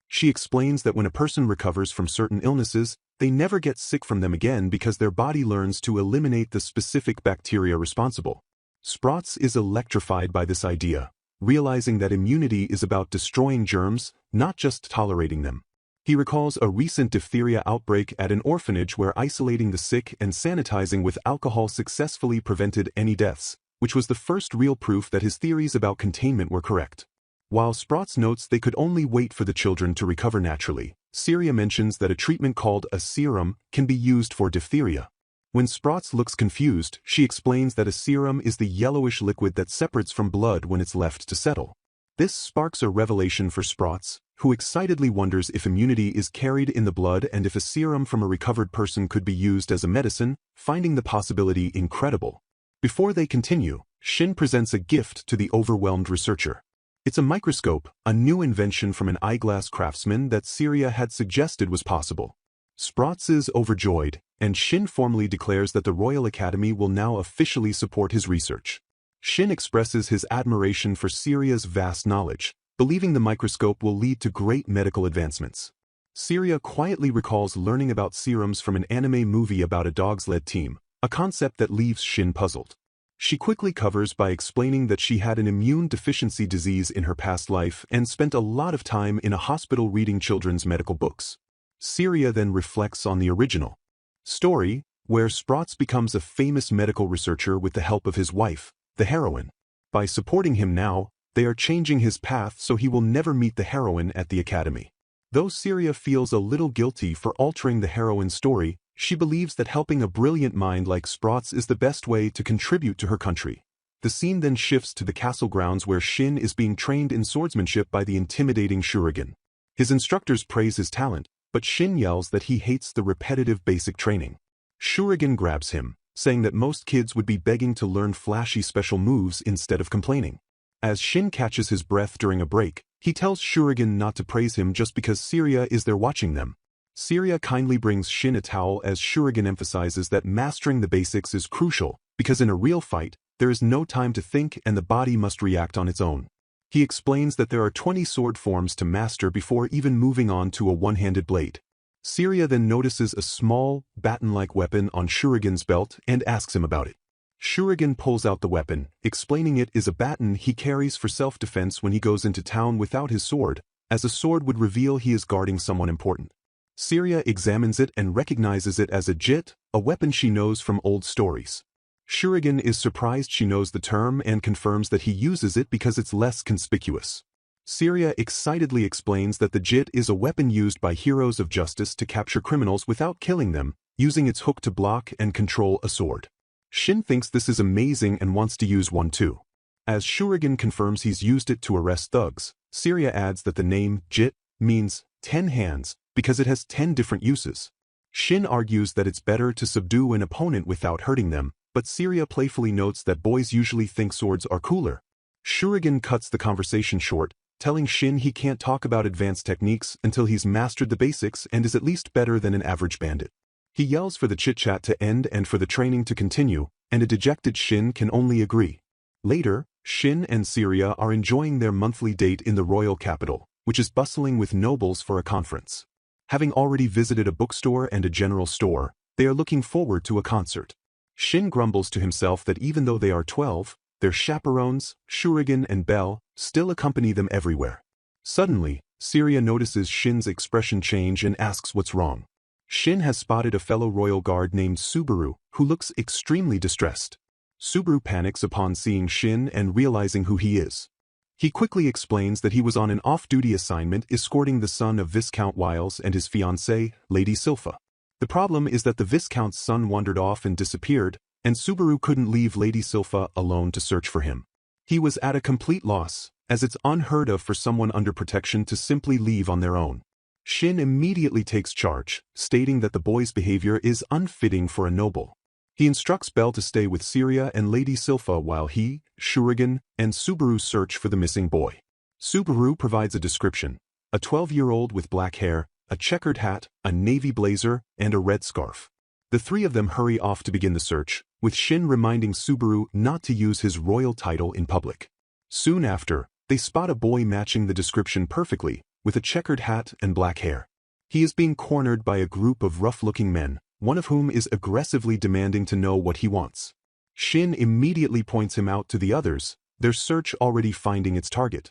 She explains that when a person recovers from certain illnesses, they never get sick from them again because their body learns to eliminate the specific bacteria responsible. Sprots is electrified by this idea, realizing that immunity is about destroying germs, not just tolerating them. He recalls a recent diphtheria outbreak at an orphanage where isolating the sick and sanitizing with alcohol successfully prevented any deaths, which was the first real proof that his theories about containment were correct. While Sprots notes they could only wait for the children to recover naturally, Syria mentions that a treatment called a serum can be used for diphtheria. When Sprots looks confused, she explains that a serum is the yellowish liquid that separates from blood when it's left to settle. This sparks a revelation for Sprots, who excitedly wonders if immunity is carried in the blood and if a serum from a recovered person could be used as a medicine, finding the possibility incredible. Before they continue, Shin presents a gift to the overwhelmed researcher. It's a microscope, a new invention from an eyeglass craftsman that Syria had suggested was possible. Sprots is overjoyed, and Shin formally declares that the Royal Academy will now officially support his research. Shin expresses his admiration for Syria's vast knowledge, believing the microscope will lead to great medical advancements. Syria quietly recalls learning about serums from an anime movie about a dog-sled team, a concept that leaves Shin puzzled. She quickly covers by explaining that she had an immune deficiency disease in her past life and spent a lot of time in a hospital reading children's medical books. Syria then reflects on the original story, where Sprots becomes a famous medical researcher with the help of his wife, the heroine. By supporting him now, they are changing his path so he will never meet the heroine at the academy. Though Syria feels a little guilty for altering the heroine's story, she believes that helping a brilliant mind like Sprots is the best way to contribute to her country. The scene then shifts to the castle grounds where Shin is being trained in swordsmanship by the intimidating Shuriken. His instructors praise his talent, but Shin yells that he hates the repetitive basic training. Shuriken grabs him, saying that most kids would be begging to learn flashy special moves instead of complaining. As Shin catches his breath during a break, he tells Shuriken not to praise him just because Syria is there watching them. Syria kindly brings Shin a towel as Shuriken emphasizes that mastering the basics is crucial, because in a real fight, there is no time to think and the body must react on its own. He explains that there are 20 sword forms to master before even moving on to a one-handed blade. Syria then notices a small, baton-like weapon on Shuriken's belt and asks him about it. Shuriken pulls out the weapon, explaining it is a baton he carries for self-defense when he goes into town without his sword, as a sword would reveal he is guarding someone important. Syria examines it and recognizes it as a jit, a weapon she knows from old stories. Shuriken is surprised she knows the term and confirms that he uses it because it's less conspicuous. Syria excitedly explains that the jit is a weapon used by heroes of justice to capture criminals without killing them, using its hook to block and control a sword. Shin thinks this is amazing and wants to use one too. As Shuriken confirms he's used it to arrest thugs, Syria adds that the name jit means 10 hands, because it has 10 different uses. Shin argues that it's better to subdue an opponent without hurting them, but Syria playfully notes that boys usually think swords are cooler. Shuriken cuts the conversation short, telling Shin he can't talk about advanced techniques until he's mastered the basics and is at least better than an average bandit. He yells for the chit-chat to end and for the training to continue, and a dejected Shin can only agree. Later, Shin and Syria are enjoying their monthly date in the royal capital, which is bustling with nobles for a conference. Having already visited a bookstore and a general store, they are looking forward to a concert. Shin grumbles to himself that even though they are 12, their chaperones, Shuriken and Belle, still accompany them everywhere. Suddenly, Syria notices Shin's expression change and asks what's wrong. Shin has spotted a fellow royal guard named Subaru, who looks extremely distressed. Subaru panics upon seeing Shin and realizing who he is. He quickly explains that he was on an off-duty assignment escorting the son of Viscount Wiles and his fiancée, Lady Silpha. The problem is that the Viscount's son wandered off and disappeared, and Subaru couldn't leave Lady Silpha alone to search for him. He was at a complete loss, as it's unheard of for someone under protection to simply leave on their own. Shin immediately takes charge, stating that the boy's behavior is unfitting for a noble. He instructs Belle to stay with Syria and Lady Silpha while he, Shuriken, and Subaru search for the missing boy. Subaru provides a description: a 12-year-old with black hair, a checkered hat, a navy blazer, and a red scarf. The three of them hurry off to begin the search, with Shin reminding Subaru not to use his royal title in public. Soon after, they spot a boy matching the description perfectly, with a checkered hat and black hair. He is being cornered by a group of rough-looking men, one of whom is aggressively demanding to know what he wants. Shin immediately points him out to the others, their search already finding its target.